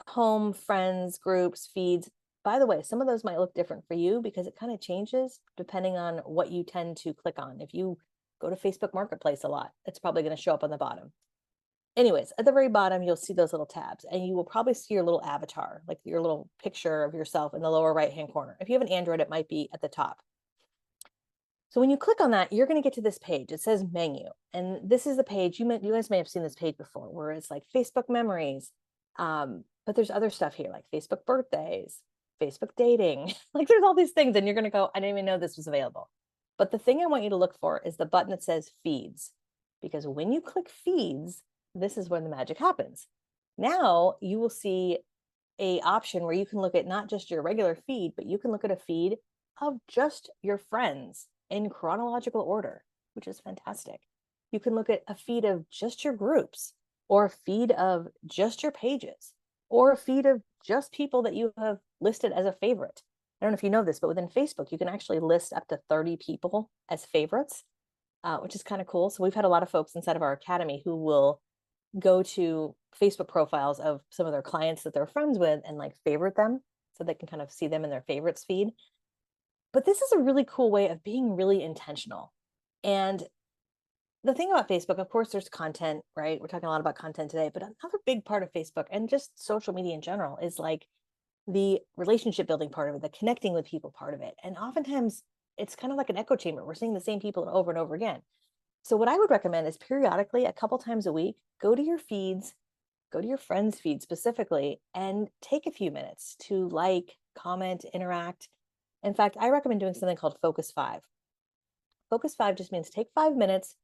home, friends, groups, feeds. By the way, some of those might look different for you because it kind of changes depending on what you tend to click on. If you go to Facebook Marketplace a lot, it's probably going to show up on the bottom. Anyways, at the very bottom, you'll see those little tabs, and you will probably see your little avatar, like your little picture of yourself in the lower right-hand corner. If you have an Android, it might be at the top. So when you click on that, you're going to get to this page. It says menu. And this is the page, you guys may have seen this page before, where it's like Facebook memories. But there's other stuff here, like Facebook birthdays, Facebook dating. Like there's all these things, and you're going to go, I didn't even know this was available. But the thing I want you to look for is the button that says feeds. Because when you click feeds, this is when the magic happens. Now you will see a option where you can look at not just your regular feed, but you can look at a feed of just your friends in chronological order, which is fantastic. You can look at a feed of just your groups, or a feed of just your pages, or a feed of just people that you have listed as a favorite. I don't know if you know this, but within Facebook, you can actually list up to 30 people as favorites, which is kind of cool. So we've had a lot of folks inside of our academy who will go to Facebook profiles of some of their clients that they're friends with and like favorite them so they can kind of see them in their favorites feed. But this is a really cool way of being really intentional. And the thing about Facebook, of course, there's content, right? We're talking a lot about content today, but another big part of Facebook and just social media in general is like the relationship building part of it, the connecting with people part of it. And oftentimes it's kind of like an echo chamber. We're seeing the same people over and over again. So what I would recommend is periodically, a couple times a week, go to your feeds, go to your friends' feed specifically, and take a few minutes to like, comment, interact. In fact, I recommend doing something called Focus 5. Focus 5 just means take 5 minutes,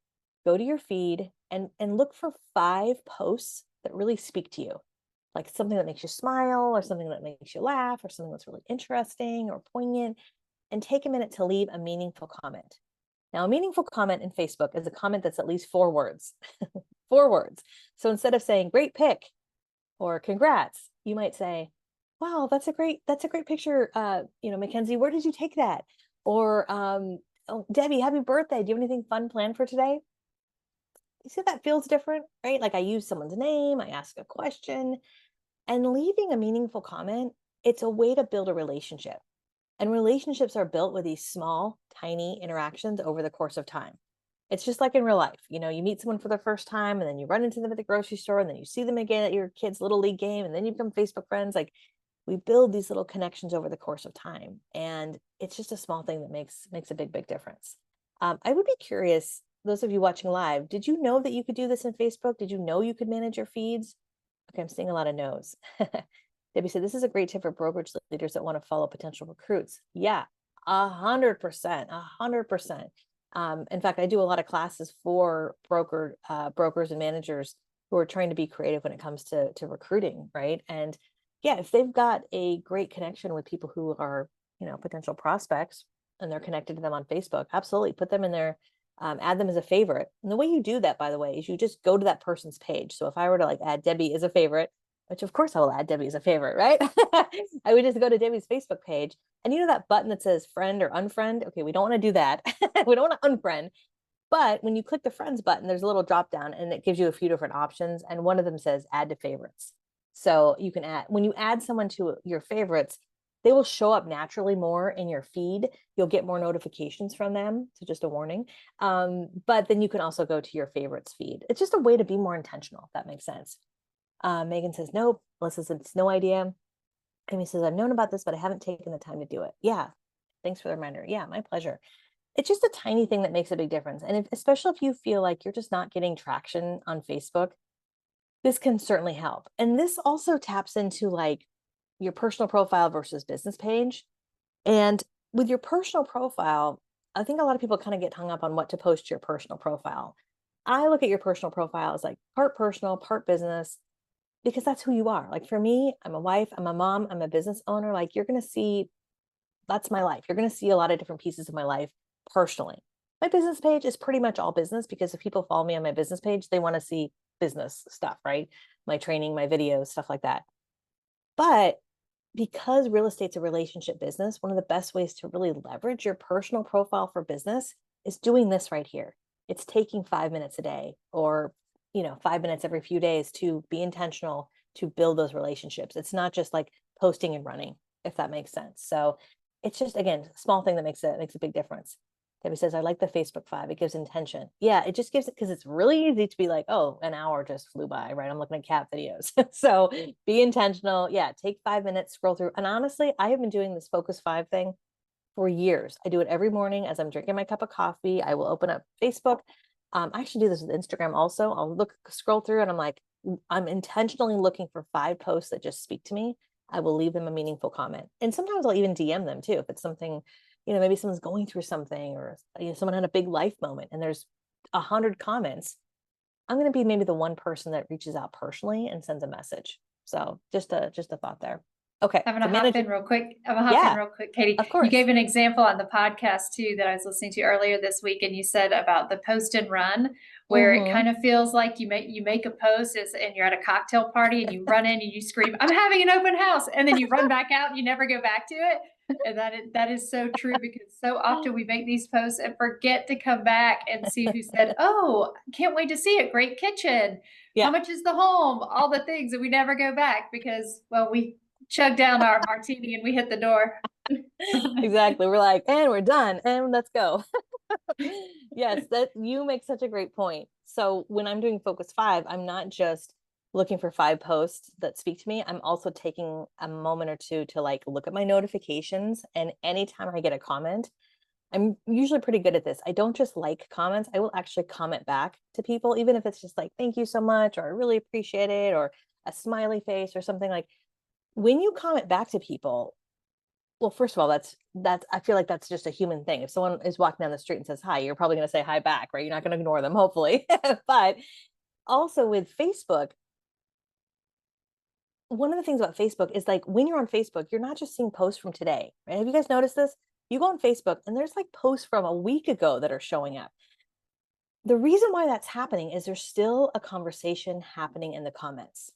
go to your feed, and look for 5 posts that really speak to you. Like something that makes you smile, or something that makes you laugh, or something that's really interesting or poignant, and take a minute to leave a meaningful comment. Now, a meaningful comment in Facebook is a comment that's at least 4 words. 4 words. So instead of saying great pic or congrats, you might say, wow, that's a great picture. Mackenzie, where did you take that? Or oh, Debbie, happy birthday. Do you have anything fun planned for today? You see, that feels different, right? Like I use someone's name, I ask a question, and leaving a meaningful comment, it's a way to build a relationship. And relationships are built with these small, tiny interactions over the course of time. It's just like in real life. You meet someone for the first time, and then you run into them at the grocery store, and then you see them again at your kid's little league game, and then you become Facebook friends. Like we build these little connections over the course of time. And it's just a small thing that makes a big, big difference. I would be curious, those of you watching live, did you know that you could do this in Facebook? Did you know you could manage your feeds? Okay, I'm seeing a lot of no's. Debbie said, this is a great tip for brokerage leaders that want to follow potential recruits. Yeah, 100%, 100%. In fact, I do a lot of classes for brokers and managers who are trying to be creative when it comes to recruiting, right? And yeah, if they've got a great connection with people who are, potential prospects, and they're connected to them on Facebook, absolutely put them in there, add them as a favorite. And the way you do that, by the way, is you just go to that person's page. So if I were to like add Debbie as a favorite, which of course I will add Debbie as a favorite, right? I would just go to Debbie's Facebook page, and that button that says friend or unfriend. Okay, we don't want to do that. We don't want to unfriend. But when you click the friends button, there's a little drop down, and it gives you a few different options. And one of them says add to favorites. So you can when you add someone to your favorites, they will show up naturally more in your feed. You'll get more notifications from them. So just a warning. But then you can also go to your favorites feed. It's just a way to be more intentional, if that makes sense. Megan says, nope. Melissa says, it's no idea. Amy says, I've known about this, but I haven't taken the time to do it. Yeah. Thanks for the reminder. Yeah, my pleasure. It's just a tiny thing that makes a big difference. And especially if you feel like you're just not getting traction on Facebook, this can certainly help. And this also taps into like your personal profile versus business page. And with your personal profile, I think a lot of people kind of get hung up on what to post to your personal profile. I look at your personal profile as like part personal, part business, because that's who you are. Like for me, I'm a wife, I'm a mom, I'm a business owner. Like you're going to see, that's my life. You're going to see a lot of different pieces of my life personally. My business page is pretty much all business, because if people follow me on my business page, they want to see business stuff, right? My training, my videos, stuff like that. But because real estate's a relationship business, one of the best ways to really leverage your personal profile for business is doing this right here. It's taking 5 minutes a day, or 5 minutes every few days, to be intentional, to build those relationships. It's not just like posting and running, if that makes sense. So it's just, again, a small thing that makes a big difference. Debbie says, I like the Facebook 5. It gives intention. Yeah, it just gives it, because it's really easy to be like, oh, an hour just flew by, right? I'm looking at cat videos. So be intentional. Yeah, take 5 minutes, scroll through. And honestly, I have been doing this Focus 5 thing for years. I do it every morning as I'm drinking my cup of coffee. I will open up Facebook. I actually do this with Instagram also. I'll scroll through, and I'm like, I'm intentionally looking for 5 posts that just speak to me. I will leave them a meaningful comment. And sometimes I'll even DM them too. If it's something, maybe someone's going through something, or someone had a big life moment and there's 100 comments, I'm going to be maybe the one person that reaches out personally and sends a message. So just a thought there. Okay. I'm So gonna hop in real quick. I'm gonna hop in yeah, real quick, Katie. of You course. gave an example on the podcast too that I was listening to earlier this week, and you said about the post and run, where it kind of feels like you make a post and you're at a cocktail party and you run in and you scream, "I'm having an open house," and then you run back out and you never go back to it. And that is so true, because so often we make these posts and forget to come back and see who said, "Oh, can't wait to see it. Great kitchen. Yeah. How much is the home?" All the things, and we never go back because, well, we chug down our martini and we hit the door. Exactly. We're like, and we're done, and let's go. Yes, that you make such a great point. So when I'm doing Focus 5, I'm not just looking for 5 posts that speak to me. I'm also taking a moment or two to like look at my notifications. And anytime I get a comment, I'm usually pretty good at this. I don't just like comments. I will actually comment back to people, even if it's just like, thank you so much, or I really appreciate it, or a smiley face or something. Like, when you comment back to people, well, first of all, that's I feel like that's just a human thing. If someone is walking down the street and says hi, you're probably going to say hi back, right? You're not going to ignore them, hopefully. But also with Facebook, one of the things about Facebook is like, when you're on Facebook, you're not just seeing posts from today, right? Have you guys noticed this? You go on Facebook and there's like posts from a week ago that are showing up. The reason why that's happening is there's still a conversation happening in the comments.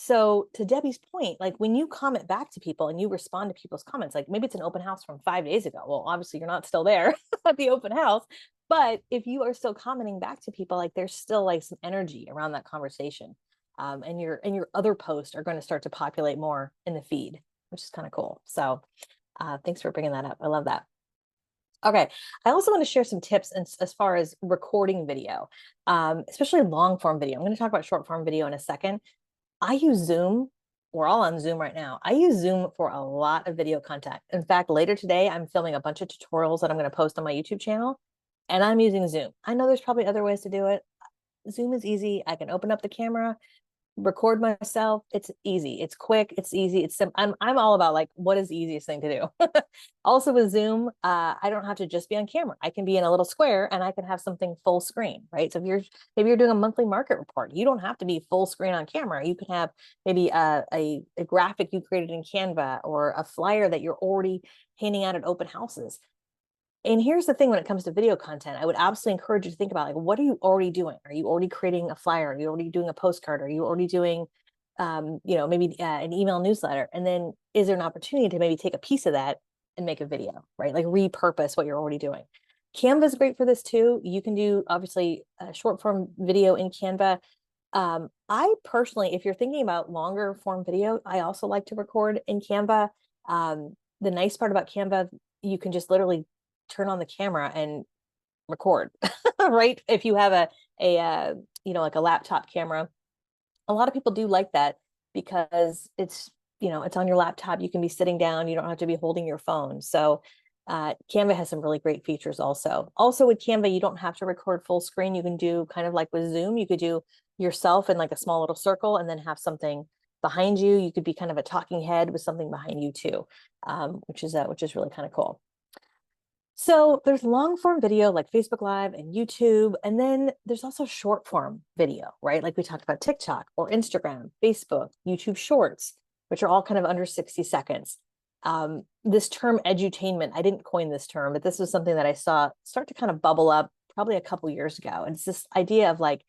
So to Debbie's point, like when you comment back to people and you respond to people's comments, like maybe it's an open house from 5 days ago. Well, obviously you're not still there at the open house, but if you are still commenting back to people, like there's still like some energy around that conversation. And your other posts are going to start to populate more in the feed, which is kind of cool. So thanks for bringing that up. I love that. Okay. I also want to share some tips as far as recording video, especially long form video. I'm going to talk about short form video in a second. I use Zoom. We're all on Zoom right now. I use Zoom for a lot of video content. In fact, later today, I'm filming a bunch of tutorials that I'm going to post on my YouTube channel, and I'm using Zoom. I know there's probably other ways to do it. Zoom is easy. I can open up the camera, record myself. It's easy. It's quick. It's easy. It's simple. I'm all about like, what is the easiest thing to do? Also with Zoom, I don't have to just be on camera. I can be in a little square and I can have something full screen, right? So if maybe you're doing a monthly market report, you don't have to be full screen on camera. You can have maybe a graphic you created in Canva, or a flyer that you're already handing out at open houses. And here's the thing, when it comes to video content, I would absolutely encourage you to think about, like, what are you already doing? Are you already creating a flyer? Are you already doing a postcard? Are you already doing, maybe an email newsletter? And then is there an opportunity to maybe take a piece of that and make a video, right? Like repurpose what you're already doing. Canva is great for this too. You can do obviously a short form video in Canva. I personally, if you're thinking about longer form video, I also like to record in Canva. The nice part about Canva, you can just literally turn on the camera and record, right? If you have like a laptop camera, a lot of people do like that because it's on your laptop. You can be sitting down. You don't have to be holding your phone. So Canva has some really great features also. Also with Canva, you don't have to record full screen. You can do kind of like with Zoom, you could do yourself in like a small little circle and then have something behind you. You could be kind of a talking head with something behind you too, which is really kind of cool. So there's long form video like Facebook Live and YouTube, and then there's also short form video, right? Like we talked about TikTok or Instagram, Facebook, YouTube Shorts, which are all kind of under 60 seconds. This term edutainment, I didn't coin this term, but this was something that I saw start to kind of bubble up probably a couple years ago. And it's this idea of like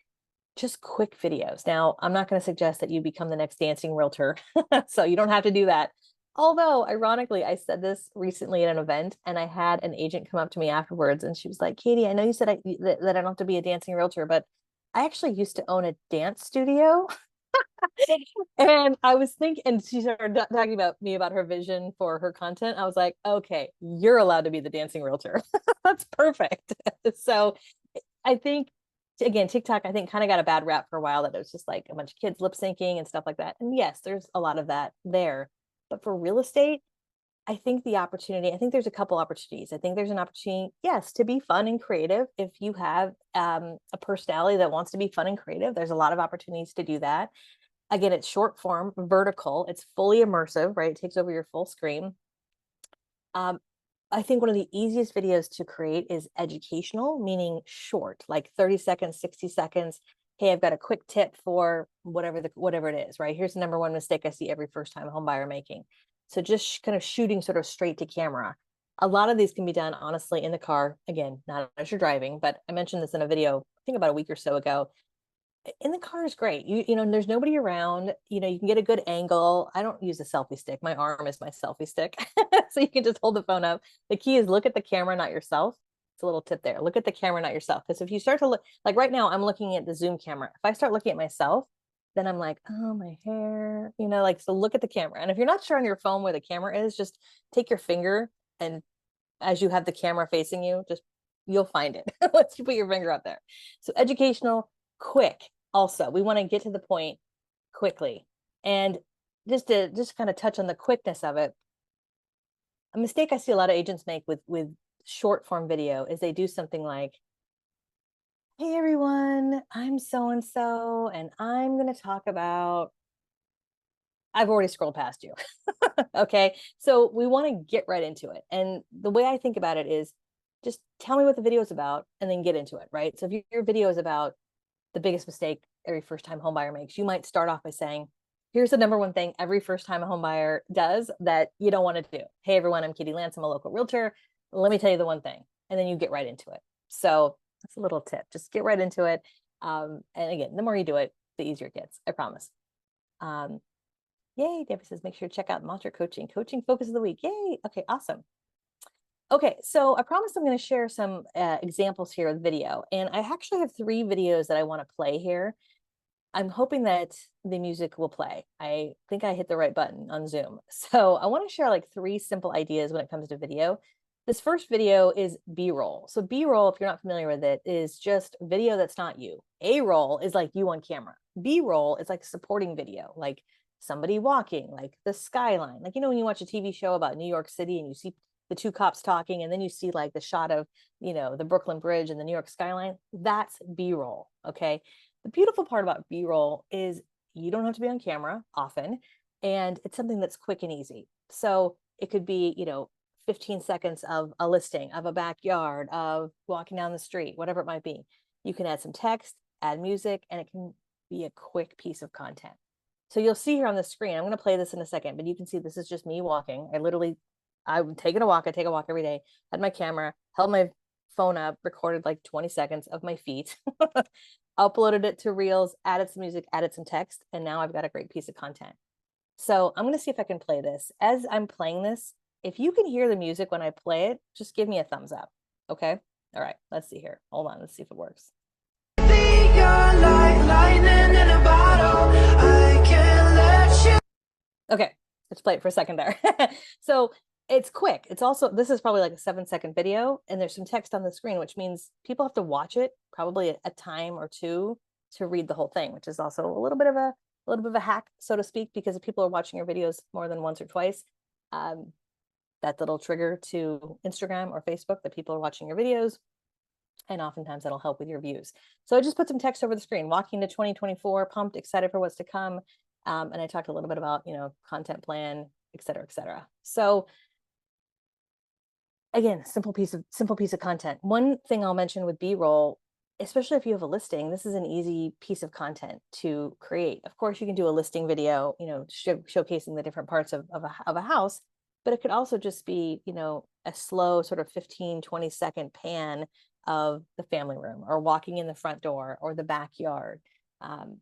just quick videos. Now, I'm not going to suggest that you become the next dancing realtor, so you don't have to do that. Although, ironically, I said this recently at an event, and I had an agent come up to me afterwards, and she was like, Katie, I know you said that I don't have to be a dancing realtor, but I actually used to own a dance studio. And I was thinking, and she started talking about me about her vision for her content. I was like, okay, you're allowed to be the dancing realtor. That's perfect. So I think, again, TikTok, I think kind of got a bad rap for a while that it was just like a bunch of kids lip syncing and stuff like that. And yes, there's a lot of that there. But for real estate, I think I think there's a couple opportunities. I think there's an opportunity, yes, to be fun and creative. If you have a personality that wants to be fun and creative, there's a lot of opportunities to do that. Again, it's short form, vertical, it's fully immersive, right? It takes over your full screen. I think one of the easiest videos to create is educational, meaning short, like 30 seconds, 60 seconds. Hey, I've got a quick tip for whatever it is, right? Here's the number one mistake I see every first time home buyer making. So just kind of shooting sort of straight to camera. A lot of these can be done honestly in the car. Again, not as you're driving, but I mentioned this in a video, I think about a week or so ago. In the car is great. You know, there's nobody around. You know, you can get a good angle. I don't use a selfie stick. My arm is my selfie stick. So you can just hold the phone up. The key is look at the camera, not yourself. It's a little tip there. Look at the camera, not yourself. Because if you start to look, like right now, I'm looking at the Zoom camera. If I start looking at myself, then I'm like, oh, my hair, you know, like, so look at the camera. And if you're not sure on your phone where the camera is, just take your finger, and as you have the camera facing you, just you'll find it once you put your finger up there. So educational, quick. Also, we want to get to the point quickly. And just to kind of touch on the quickness of it, a mistake I see a lot of agents make with short form video is they do something like, hey everyone, I'm so and so, and I'm going to talk about, I've already scrolled past you. Okay, so we want to get right into it. And the way I think about it is just tell me what the video is about and then get into it, right? So if your video is about the biggest mistake every first time home buyer makes, you might start off by saying, here's the number one thing every first time a home buyer does that you don't want to do. Hey everyone, I'm Katie Lance, I'm a local realtor. Let me tell you the one thing. And then you get right into it. So that's a little tip. Just get right into it. And again, the more you do it, the easier it gets, I promise. Yay, Debbie says, make sure to check out Mantra Coaching Focus of the Week. Yay. Okay, awesome. Okay, so I promised I'm going to share some examples here with video. And I actually have 3 videos that I want to play here. I'm hoping that the music will play. I think I hit the right button on Zoom. So I want to share like 3 simple ideas when it comes to video. This first video is B-roll. So B-roll, if you're not familiar with it, is just video that's not you. A-roll is like you on camera. B-roll is like supporting video, like somebody walking, like the skyline. Like, you know, when you watch a TV show about New York City and you see the 2 cops talking, and then you see like the shot of, you know, the Brooklyn Bridge and the New York skyline, that's B-roll, okay? The beautiful part about B-roll is you don't have to be on camera often, and it's something that's quick and easy. So it could be, you know, 15 seconds of a listing, of a backyard, of walking down the street, whatever it might be. You can add some text, add music, and it can be a quick piece of content. So you'll see here on the screen, I'm going to play this in a second, but you can see this is just me walking. I'm taking a walk. I take a walk every day, had my camera, held my phone up, recorded like 20 seconds of my feet, uploaded it to Reels, added some music, added some text, and now I've got a great piece of content. So I'm going to see if I can play this. As I'm playing this, if you can hear the music when I play it, just give me a thumbs up. Okay. All right. Let's see here. Hold on. Let's see if it works. Okay, let's play it for a second there. So it's quick. It's also, this is probably like a 7-second video, and there's some text on the screen, which means people have to watch it probably a time or 2 to read the whole thing, which is also a little bit of a hack, so to speak, because if people are watching your videos more than once or twice, that little trigger to Instagram or Facebook that people are watching your videos. And oftentimes that'll help with your views. So I just put some text over the screen, walking to 2024, pumped, excited for what's to come. And I talked a little bit about, you know, content plan, et cetera, et cetera. So again, simple piece of content. One thing I'll mention with B-roll, especially if you have a listing, this is an easy piece of content to create. Of course, you can do a listing video, you know, showcasing the different parts of a house, but it could also just be, you know, a slow sort of 15-20 second pan of the family room, or walking in the front door, or the backyard. And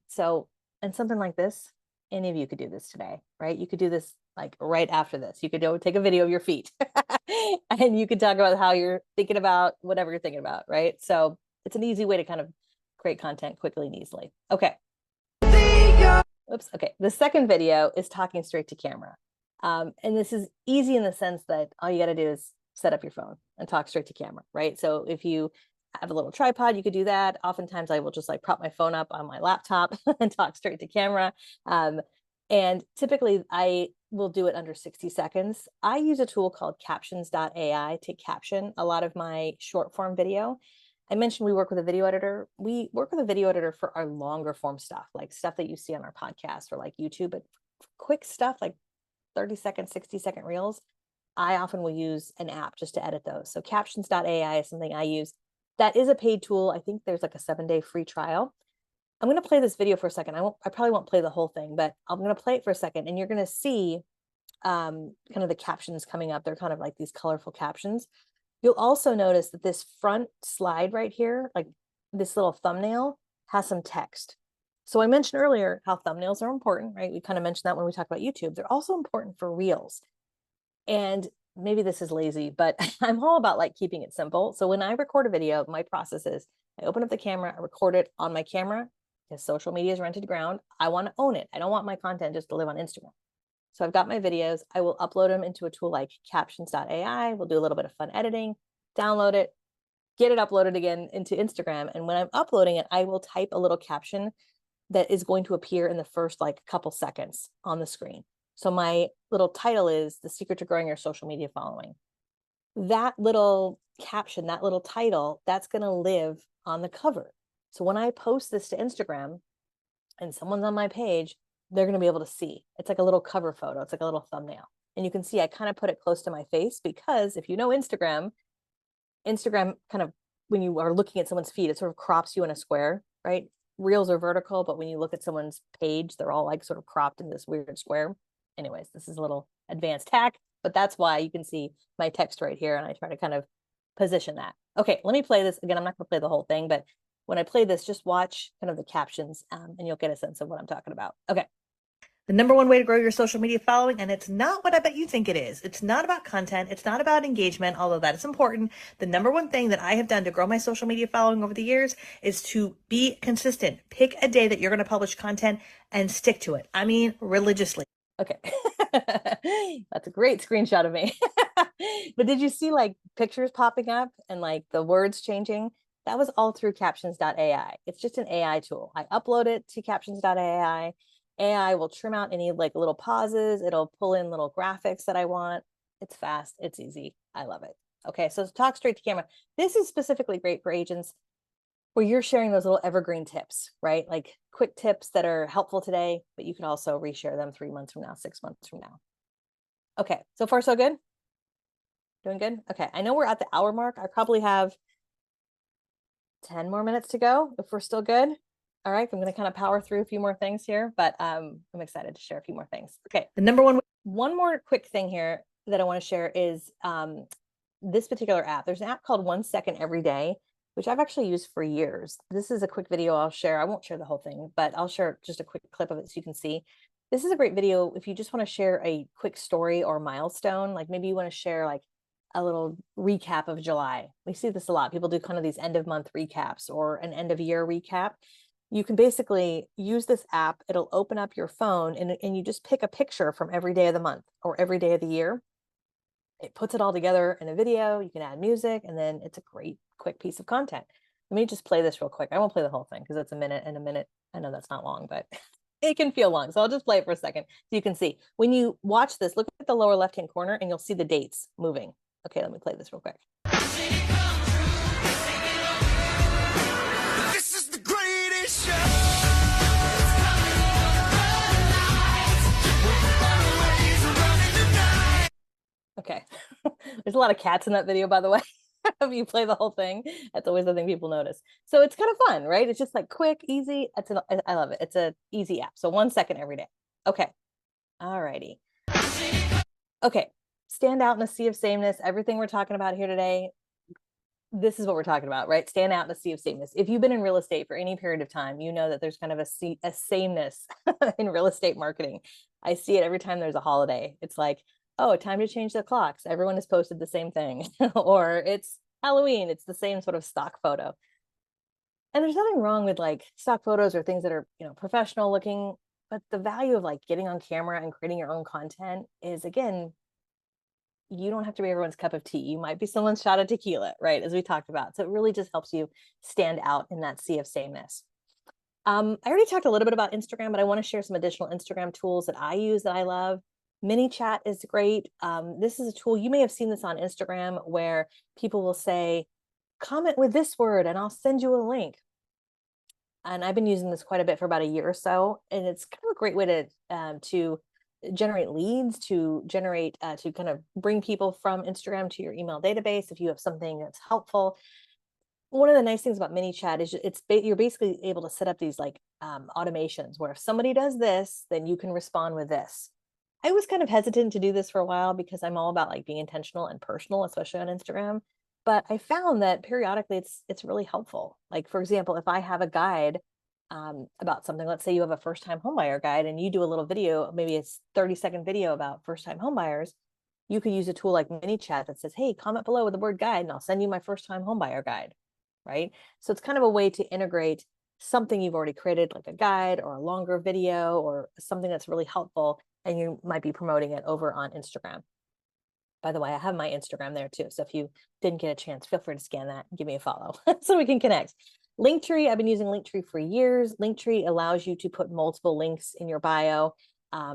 something like this, any of you could do this today, right? You could do this like right after this. You could go take a video of your feet and you could talk about how you're thinking about whatever you're thinking about, right? So it's an easy way to kind of create content quickly and easily. Okay. Oops. Okay. The second video is talking straight to camera. And this is easy in the sense that all you got to do is set up your phone and talk straight to camera, right? So if you have a little tripod, you could do that. Oftentimes I will just like prop my phone up on my laptop and talk straight to camera. And typically I will do it under 60 seconds. I use a tool called captions.ai to caption a lot of my short form video. I mentioned we work with a video editor. We work with a video editor for our longer form stuff, like stuff that you see on our podcast or like YouTube, but quick stuff like 30-second, 60-second reels, I often will use an app just to edit those. So captions.ai is something I use. That is a paid tool. I think there's like a 7-day free trial. I'm going to play this video for a second. I probably won't play the whole thing, but I'm going to play it for a second and you're going to see kind of the captions coming up. They're kind of like these colorful captions. You'll also notice that this front slide right here, like this little thumbnail, has some text. So I mentioned earlier how thumbnails are important, right? We kind of mentioned that when we talk about YouTube. They're also important for Reels. And maybe this is lazy, but I'm all about like keeping it simple. So when I record a video, my process is I open up the camera, I record it on my camera because social media is rented ground. I want to own it. I don't want my content just to live on Instagram. So I've got my videos. I will upload them into a tool like captions.ai. We'll do a little bit of fun editing, download it, get it uploaded again into Instagram. And when I'm uploading it, I will type a little caption that is going to appear in the first like couple seconds on the screen. So my little title is The Secret to Growing Your Social Media Following. That little caption, that little title, that's going to live on the cover. So when I post this to Instagram and someone's on my page, they're going to be able to see. It's like a little cover photo. It's like a little thumbnail. And you can see I kind of put it close to my face because if you know Instagram kind of, when you are looking at someone's feed, it sort of crops you in a square, right? Reels are vertical, but when you look at someone's page, they're all like sort of cropped in this weird square. Anyways, this is a little advanced hack, but that's why you can see my text right here. And I try to kind of position that. Okay, let me play this again. I'm not going to play the whole thing, but when I play this, just watch kind of the captions and you'll get a sense of what I'm talking about. Okay. The number one way to grow your social media following, and it's not what I bet you think it is. It's not about content. It's not about engagement, although that is important. The number one thing that I have done to grow my social media following over the years is to be consistent. Pick a day that you're going to publish content and stick to it. I mean, religiously. Okay. That's a great screenshot of me. But did you see like pictures popping up and like the words changing? That was all through captions.ai. It's just an AI tool. I upload it to captions.ai. AI will trim out any like little pauses. It'll pull in little graphics that I want. It's fast. It's easy. I love it. Okay. So talk straight to camera. This is specifically great for agents where you're sharing those little evergreen tips, right? Like quick tips that are helpful today, but you could also reshare them 3 months from now, 6 months from now. Okay. So far, so good? Doing good? Okay. I know we're at the hour mark. I probably have 10 more minutes to go if we're still good. All right, I'm going to kind of power through a few more things here, but I'm excited to share a few more things. Okay, The number one more quick thing here that I want to share is this particular app. There's an app called 1 Second Every Day, which I've actually used for years. This is a quick video I'll share. I won't share the whole thing, but I'll share just a quick clip of it so you can see. This is a great video if you just want to share a quick story or milestone, like maybe you want to share like a little recap of July. We see this a lot. People do kind of these end of month recaps or an end of year recap. You can basically use this app. It'll open up your phone and you just pick a picture from every day of the month or every day of the year. It puts it all together in a video. You can add music and then it's a great quick piece of content. Let me just play this real quick. I won't play the whole thing because it's a minute and a minute. I know that's not long, but it can feel long. So I'll just play it for a second so you can see. When you watch this, look at the lower left-hand corner and you'll see the dates moving. Okay, let me play this real quick. Okay. There's a lot of cats in that video, by the way. If you play the whole thing, that's always the thing people notice. So it's kind of fun, right? It's just like quick, easy. I love it. It's a easy app. So 1 second every day. Okay. All righty. Okay. Stand out in a sea of sameness. Everything we're talking about here today, this is what we're talking about, right? Stand out in a sea of sameness. If you've been in real estate for any period of time, you know that there's kind of a sameness in real estate marketing. I see it every time there's a holiday. It's like, oh, time to change the clocks. Everyone has posted the same thing. Or it's Halloween. It's the same sort of stock photo. And there's nothing wrong with like stock photos or things that are, professional looking. But the value of like getting on camera and creating your own content is, again, you don't have to be everyone's cup of tea. You might be someone's shot of tequila, right? As we talked about. So it really just helps you stand out in that sea of sameness. I already talked a little bit about Instagram, but I want to share some additional Instagram tools that I use that I love. Mini chat is great. This is a tool, you may have seen this on Instagram, where people will say, comment with this word and I'll send you a link. And I've been using this quite a bit for about a year or so. And it's kind of a great way to generate leads, to generate, to kind of bring people from Instagram to your email database if you have something that's helpful. One of the nice things about mini chat is you're basically able to set up these like automations where if somebody does this, then you can respond with this. I was kind of hesitant to do this for a while because I'm all about like being intentional and personal, especially on Instagram. But I found that periodically it's really helpful. Like, for example, if I have a guide about something, let's say you have a first-time homebuyer guide and you do a little video, maybe it's 30-second video about first-time homebuyers, you could use a tool like mini chat that says, hey, comment below with the word guide and I'll send you my first-time homebuyer guide. Right? So it's kind of a way to integrate something you've already created, like a guide or a longer video or something that's really helpful, and you might be promoting it over on Instagram. By the way, I have my Instagram there too. So if you didn't get a chance, feel free to scan that and give me a follow so we can connect. Linktree, I've been using Linktree for years. Linktree allows you to put multiple links in your bio.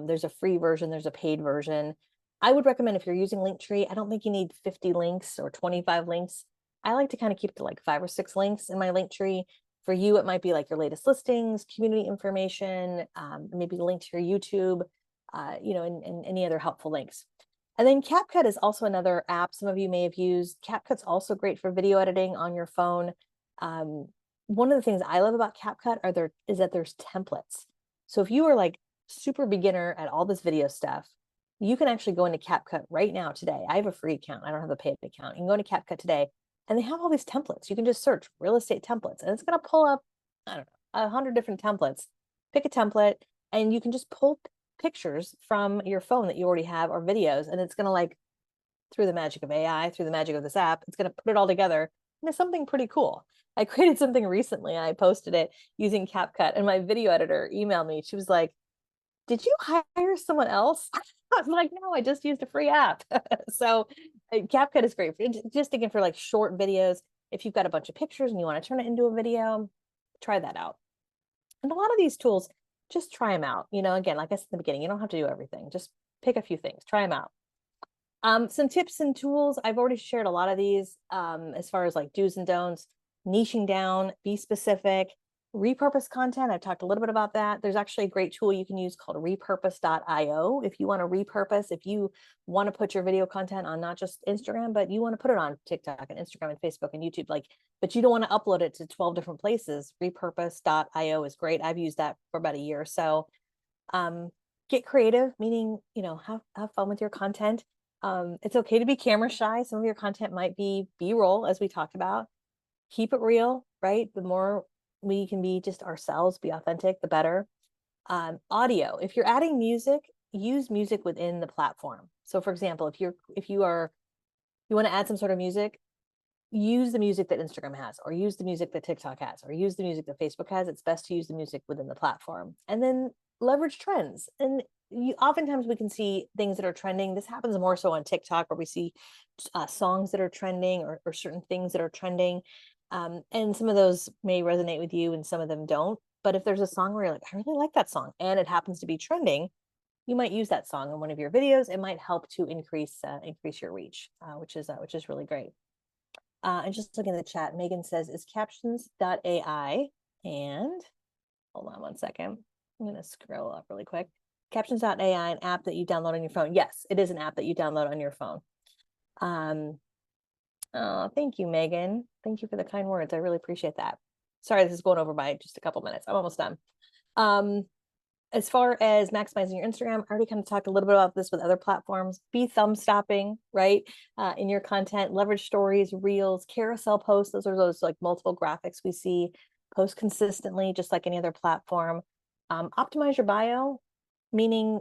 There's a free version, there's a paid version. I would recommend, if you're using Linktree, I don't think you need 50 links or 25 links. I like to kind of keep it to like 5 or 6 links in my Linktree. For you, it might be like your latest listings, community information, maybe the link to your YouTube, and any other helpful links. And then CapCut is also another app some of you may have used. CapCut's also great for video editing on your phone. One of the things I love about CapCut is that there's templates. So if you are like super beginner at all this video stuff, you can actually go into CapCut right now today. I have a free account. I don't have a paid account. You can go into CapCut today and they have all these templates. You can just search real estate templates and it's going to pull up, I don't know, 100 different templates. Pick a template and you can just pull pictures from your phone that you already have or videos. And it's going to, like, through the magic of AI, through the magic of this app, it's going to put it all together into something pretty cool. I created something recently. I posted it using CapCut and my video editor emailed me. She was like, did you hire someone else? I was like, no, I just used a free app. So CapCut is great just again for like short videos. If you've got a bunch of pictures and you want to turn it into a video, try that out. And a lot of these tools, just try them out. Again, like I said in the beginning, you don't have to do everything. Just pick a few things, try them out. Some tips and tools. I've already shared a lot of these as far as like do's and don'ts, niching down, be specific. Repurpose content, I've talked a little bit about that. There's actually a great tool you can use called repurpose.io if you want to repurpose, if you want to put your video content on not just Instagram, but you want to put it on TikTok and Instagram and Facebook and YouTube, but you don't want to upload it to 12 different places. Repurpose.io is great. I've used that for about a year or so. Get creative, meaning, have fun with your content. It's okay to be camera shy. Some of your content might be B-roll, as we talked about. Keep it real, right? The more we can be just ourselves, be authentic, the better. Audio, if you're adding music, use music within the platform. So for example, if you want to add some sort of music, use the music that Instagram has, or use the music that TikTok has, or use the music that Facebook has. It's best to use the music within the platform. And then leverage trends. And oftentimes we can see things that are trending. This happens more so on TikTok, where we see songs that are trending or certain things that are trending. And some of those may resonate with you and some of them don't. But if there's a song where you're like, I really like that song, and it happens to be trending, you might use that song in one of your videos. It might help to increase your reach, which is really great. And just looking at the chat, Megan says, is captions.ai, and hold on one second. I'm going to scroll up really quick. Captions.ai, an app that you download on your phone. Yes, it is an app that you download on your phone. Oh, thank you, Megan. Thank you for the kind words. I really appreciate that. Sorry, this is going over by just a couple minutes. I'm almost done. As far as maximizing your Instagram, I already kind of talked a little bit about this with other platforms. Be thumb stopping, right? In your content, leverage stories, reels, carousel posts. Those are those like multiple graphics we see. Post consistently, just like any other platform. Optimize your bio, meaning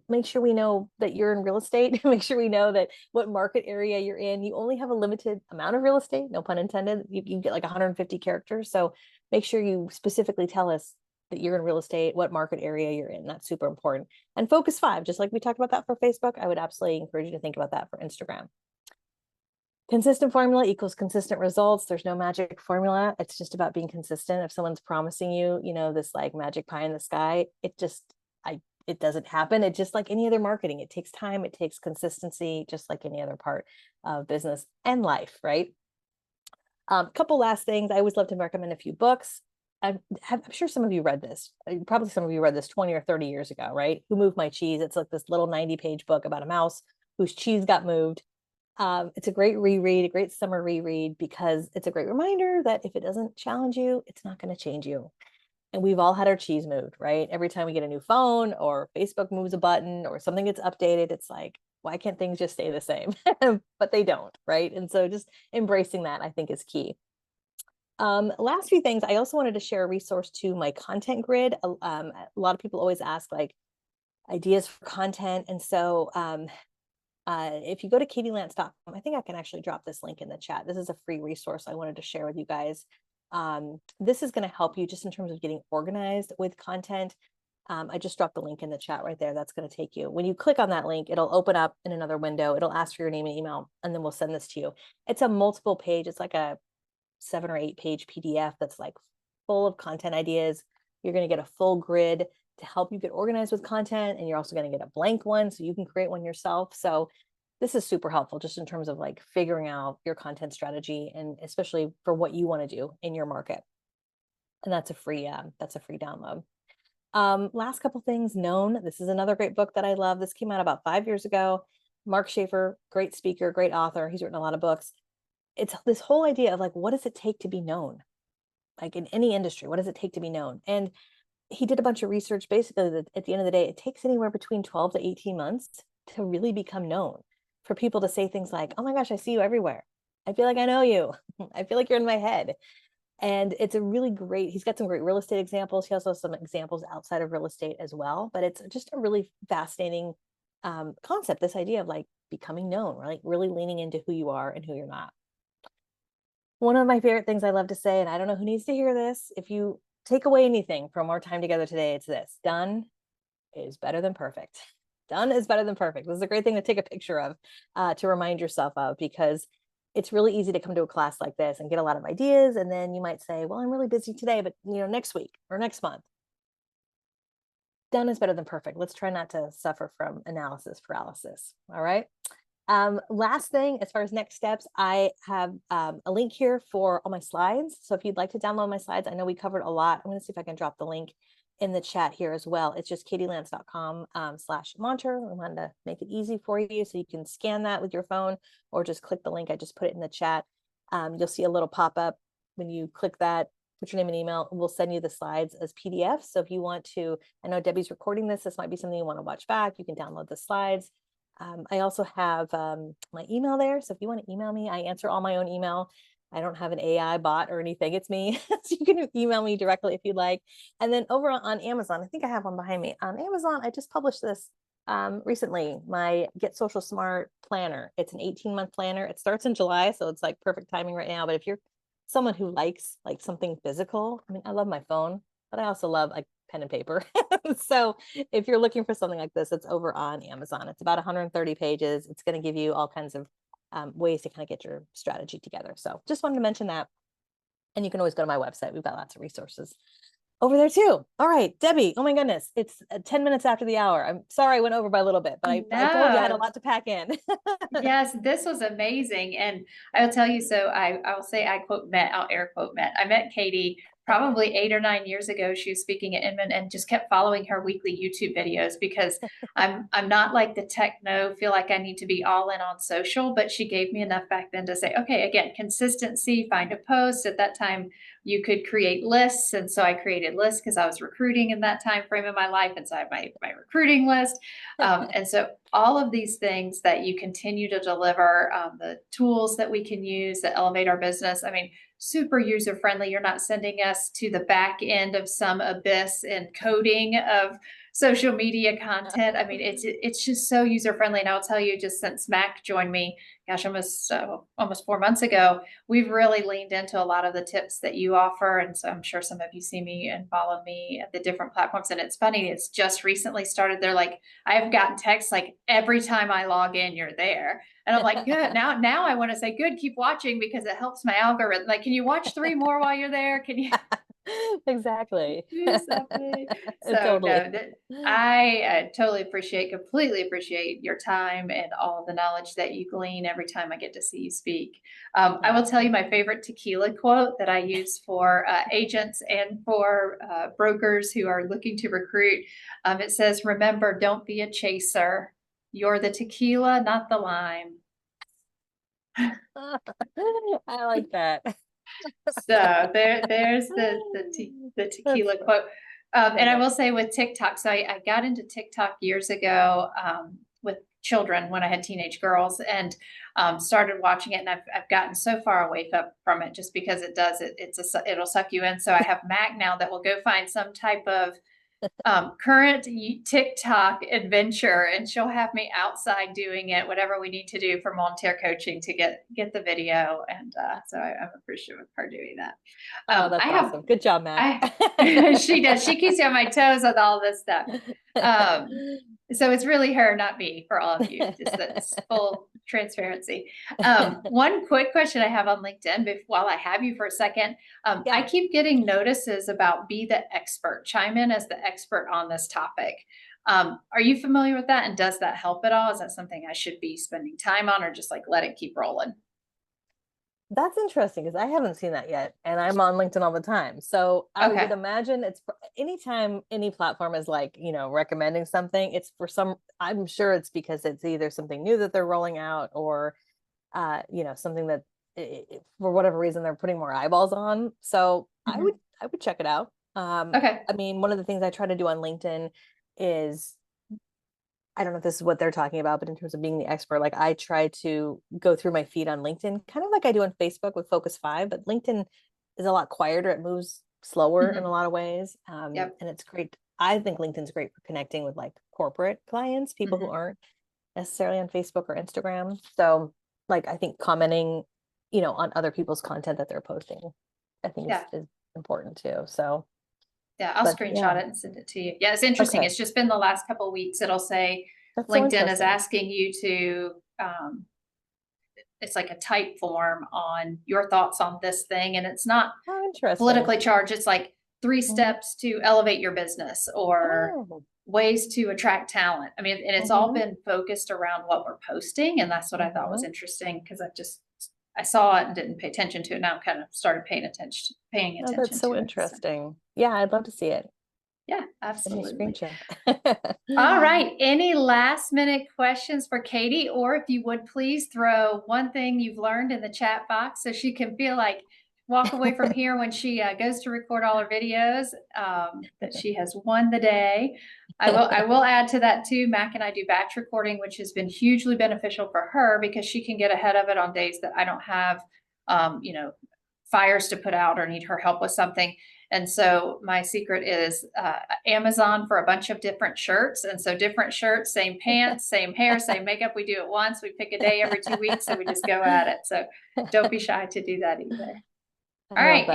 make sure we know that you're in real estate. Make sure we know that what market area you're in. You only have a limited amount of real estate, no pun intended. You can get like 150 characters. So make sure you specifically tell us that you're in real estate, what market area you're in. That's super important. And focus 5, just like we talked about that for Facebook, I would absolutely encourage you to think about that for Instagram. Consistent formula equals consistent results. There's no magic formula. It's just about being consistent. If someone's promising you, this like magic pie in the sky, it doesn't happen. It's just like any other marketing. It takes time. It takes consistency, just like any other part of business and life, right? A couple last things. I always love to recommend a few books. I'm sure some of you read this. Probably some of you read this 20 or 30 years ago, right? Who Moved My Cheese? It's like this little 90-page book about a mouse whose cheese got moved. It's a great reread, a great summer reread, because it's a great reminder that if it doesn't challenge you, it's not going to change you. And we've all had our cheese moved, right? Every time we get a new phone or Facebook moves a button or something gets updated, it's like, why can't things just stay the same? But they don't, right? And so just embracing that, I think, is key. Last few things, I also wanted to share a resource to my content grid. A lot of people always ask like ideas for content. And so if you go to katielance.com, I think I can actually drop this link in the chat. This is a free resource I wanted to share with you guys. This is going to help you just in terms of getting organized with content. I just dropped the link in the chat right there. That's going to take you. When you click on that link, it'll open up in another window. It'll ask for your name and email, and then we'll send this to you. It's a multiple page. It's like a 7 or 8 page PDF that's like full of content ideas. You're going to get a full grid to help you get organized with content. And you're also going to get a blank one so you can create one yourself. So this is super helpful just in terms of like figuring out your content strategy, and especially for what you want to do in your market. And that's a free download. Last couple things. Known. This is another great book that I love. This came out about 5 years ago. Mark Schaefer, great speaker, great author. He's written a lot of books. It's this whole idea of like, what does it take to be known? Like in any industry, what does it take to be known? And he did a bunch of research. Basically, that at the end of the day, it takes anywhere between 12 to 18 months to really become known, for people to say things like, oh my gosh, I see you everywhere. I feel like I know you. I feel like you're in my head. And it's a really great, he's got some great real estate examples. He also has some examples outside of real estate as well. But it's just a really fascinating concept, this idea of like becoming known, right? Really leaning into who you are and who you're not. One of my favorite things I love to say, and I don't know who needs to hear this, if you take away anything from our time together today, it's this: done is better than perfect. Done is better than perfect. This is a great thing to take a picture of, to remind yourself of, because it's really easy to come to a class like this and get a lot of ideas. And then you might say, well, I'm really busy today, but next week or next month. Done is better than perfect. Let's try not to suffer from analysis paralysis. All right. Last thing, as far as next steps, I have a link here for all my slides. So if you'd like to download my slides, I know we covered a lot. I'm going to see if I can drop the link in the chat here as well. It's just katielance.com/monitor. I wanted to make it easy for you so you can scan that with your phone or just click the link. I just put it in the chat. You'll see a little pop-up when you click that, put your name and email, and we'll send you the slides as PDFs. So if you want to, I know Debbie's recording this. This might be something you want to watch back. You can download the slides. I also have my email there. So if you want to email me, I answer all my own email. I don't have an AI bot or anything. It's me. So you can email me directly if you'd like. And then over on Amazon, I think I have one behind me. On Amazon, I just published this recently, my Get Social Smart planner. It's an 18-month planner. It starts in July, so it's like perfect timing right now. But if you're someone who likes like something physical, I mean, I love my phone, but I also love like pen and paper. So if you're looking for something like this, it's over on Amazon. It's about 130 pages. It's going to give you all kinds of ways to kind of get your strategy together. So just wanted to mention that. And you can always go to my website. We've got lots of resources over there too. All right, Debbie, oh my goodness, it's 10 minutes after the hour. I'm sorry I went over by a little bit, but I told you I had a lot to pack in. Yes, this was amazing. And I will tell you, so I'll say, I'll air quote met. I met Katie probably 8 or 9 years ago. She was speaking at Inman, and just kept following her weekly YouTube videos, because I'm not like the techno, feel like I need to be all in on social, but she gave me enough back then to say, okay, again, consistency, find a post. At that time, you could create lists. And so I created lists because I was recruiting in that time frame of my life. And so I have my recruiting list. And so all of these things that you continue to deliver, the tools that we can use that elevate our business. I mean, super user friendly. You're not sending us to the back end of some abyss and coding of social media content. I mean, it's just so user friendly. And I'll tell you, just since Mac joined me, gosh, almost 4 months ago, we've really leaned into a lot of the tips that you offer. And so I'm sure some of you see me and follow me at the different platforms. And it's funny, it's just recently started. They're like, I've gotten texts like every time I log in, you're there. And I'm like, good. Now I want to say, good, keep watching because it helps my algorithm. Like, can you watch 3 more while you're there? Can you Exactly. do something? So Totally. no, I totally completely appreciate your time and all the knowledge that you glean every time I get to see you speak. I will tell you my favorite tequila quote that I use for agents and for brokers who are looking to recruit. It says, remember, don't be a chaser. You're the tequila, not the lime. I like that. So there's the tequila quote. And I will say with TikTok, so I got into TikTok years ago with children when I had teenage girls, and started watching it, and I've gotten so far away from it just because it'll suck you in. So I have Mac now that will go find some type of current TikTok adventure, and she'll have me outside doing it, whatever we need to do for volunteer coaching to get the video. And so I'm appreciative of her doing that. Oh, that's awesome. Good job, Mac. She does. She keeps me on my toes with all this stuff. So it's really her, not me, for all of you. Just that's full transparency. One quick question I have on LinkedIn while I have you for a second. I keep getting notices about be the expert, chime in as the expert on this topic. Are you familiar with that? And does that help at all? Is that something I should be spending time on, or just like let it keep rolling? That's interesting because I haven't seen that yet, and I'm on LinkedIn all the time. So I would imagine it's anytime any platform is like, recommending something, it's I'm sure it's because it's either something new that they're rolling out or, something that for whatever reason they're putting more eyeballs on. So I would check it out. I mean, one of the things I try to do on LinkedIn is, I don't know if this is what they're talking about, but in terms of being the expert, like I try to go through my feed on LinkedIn, kind of like I do on Facebook with Focus 5, but LinkedIn is a lot quieter. It moves slower in a lot of ways. And it's great. I think LinkedIn's great for connecting with like corporate clients, people who aren't necessarily on Facebook or Instagram. So like, I think commenting, on other people's content that they're posting, I think is important too. So yeah, I'll screenshot it and send it to you. Yeah, it's interesting. It's just been the last couple of weeks. It'll say LinkedIn is asking you to, it's like a type form on your thoughts on this thing. And it's not politically charged. It's like 3 steps to elevate your business or ways to attract talent. I mean, and it's all been focused around what we're posting. And that's what I thought was interesting, because I saw it and didn't pay attention to it. Now I'm kind of started paying attention Oh, that's so interesting. Yeah, I'd love to see it. Yeah, absolutely. Screen All right. Any last minute questions for Katie? Or if you would please throw one thing you've learned in the chat box so she can feel like walk away from here when she goes to record all her videos, that she has won the day. I will add to that too. Mac and I do batch recording, which has been hugely beneficial for her because she can get ahead of it on days that I don't have, fires to put out or need her help with something. And so my secret is Amazon for a bunch of different shirts. And so different shirts, same pants, same hair, same makeup. We do it once. We pick a day every 2 weeks and we just go at it. So don't be shy to do that either. All right.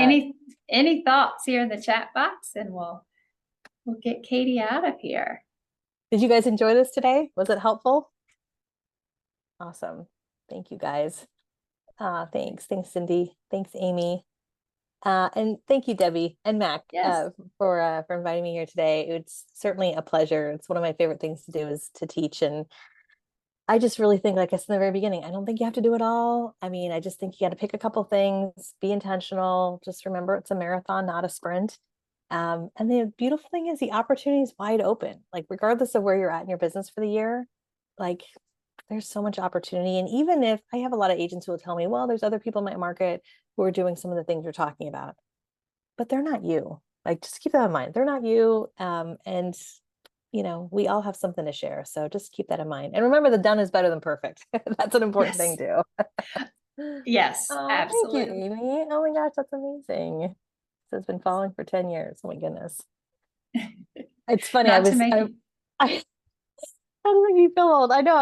Any thoughts here in the chat box, and we'll get Katie out of here. Did you guys enjoy this today? Was it helpful? Awesome. Thank you guys. Thanks, Cindy. Thanks, Amy. And thank you, Debbie and Mac, for inviting me here today. It's certainly a pleasure. It's one of my favorite things to do is to teach. And I just really think, like I said in the very beginning, I don't think you have to do it all. I mean, I just think you got to pick a couple things, be intentional. Just remember it's a marathon, not a sprint. And the beautiful thing is the opportunity is wide open. Like regardless of where you're at in your business for the year, like there's so much opportunity. And even if I have a lot of agents who will tell me, well, there's other people in my market who are doing some of the things you're talking about, but they're not you. Like, just keep that in mind. They're not you. And we all have something to share. So just keep that in mind. And remember, the done is better than perfect. That's an important thing too. Yes, Oh, thank you, absolutely. Amy. Oh my gosh, that's amazing. So it's been following for 10 years. Oh my goodness. It's funny. Not to make you, I how does make you feel old? I know.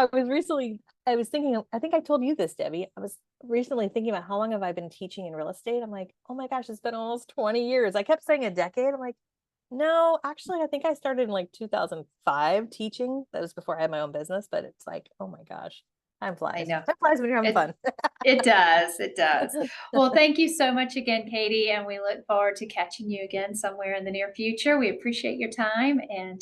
I was thinking, I think I told you this, Debbie. I was recently thinking about how long have I been teaching in real estate? I'm like, oh my gosh, it's been almost 20 years. I kept saying a decade. I'm like, no, actually, I think I started in like 2005 teaching. That was before I had my own business, but it's like, oh my gosh, time I flies. know. Time flies when you're having It, fun. it does. It does. Well, thank you so much again, Katie, and we look forward to catching you again somewhere in the near future. We appreciate your time and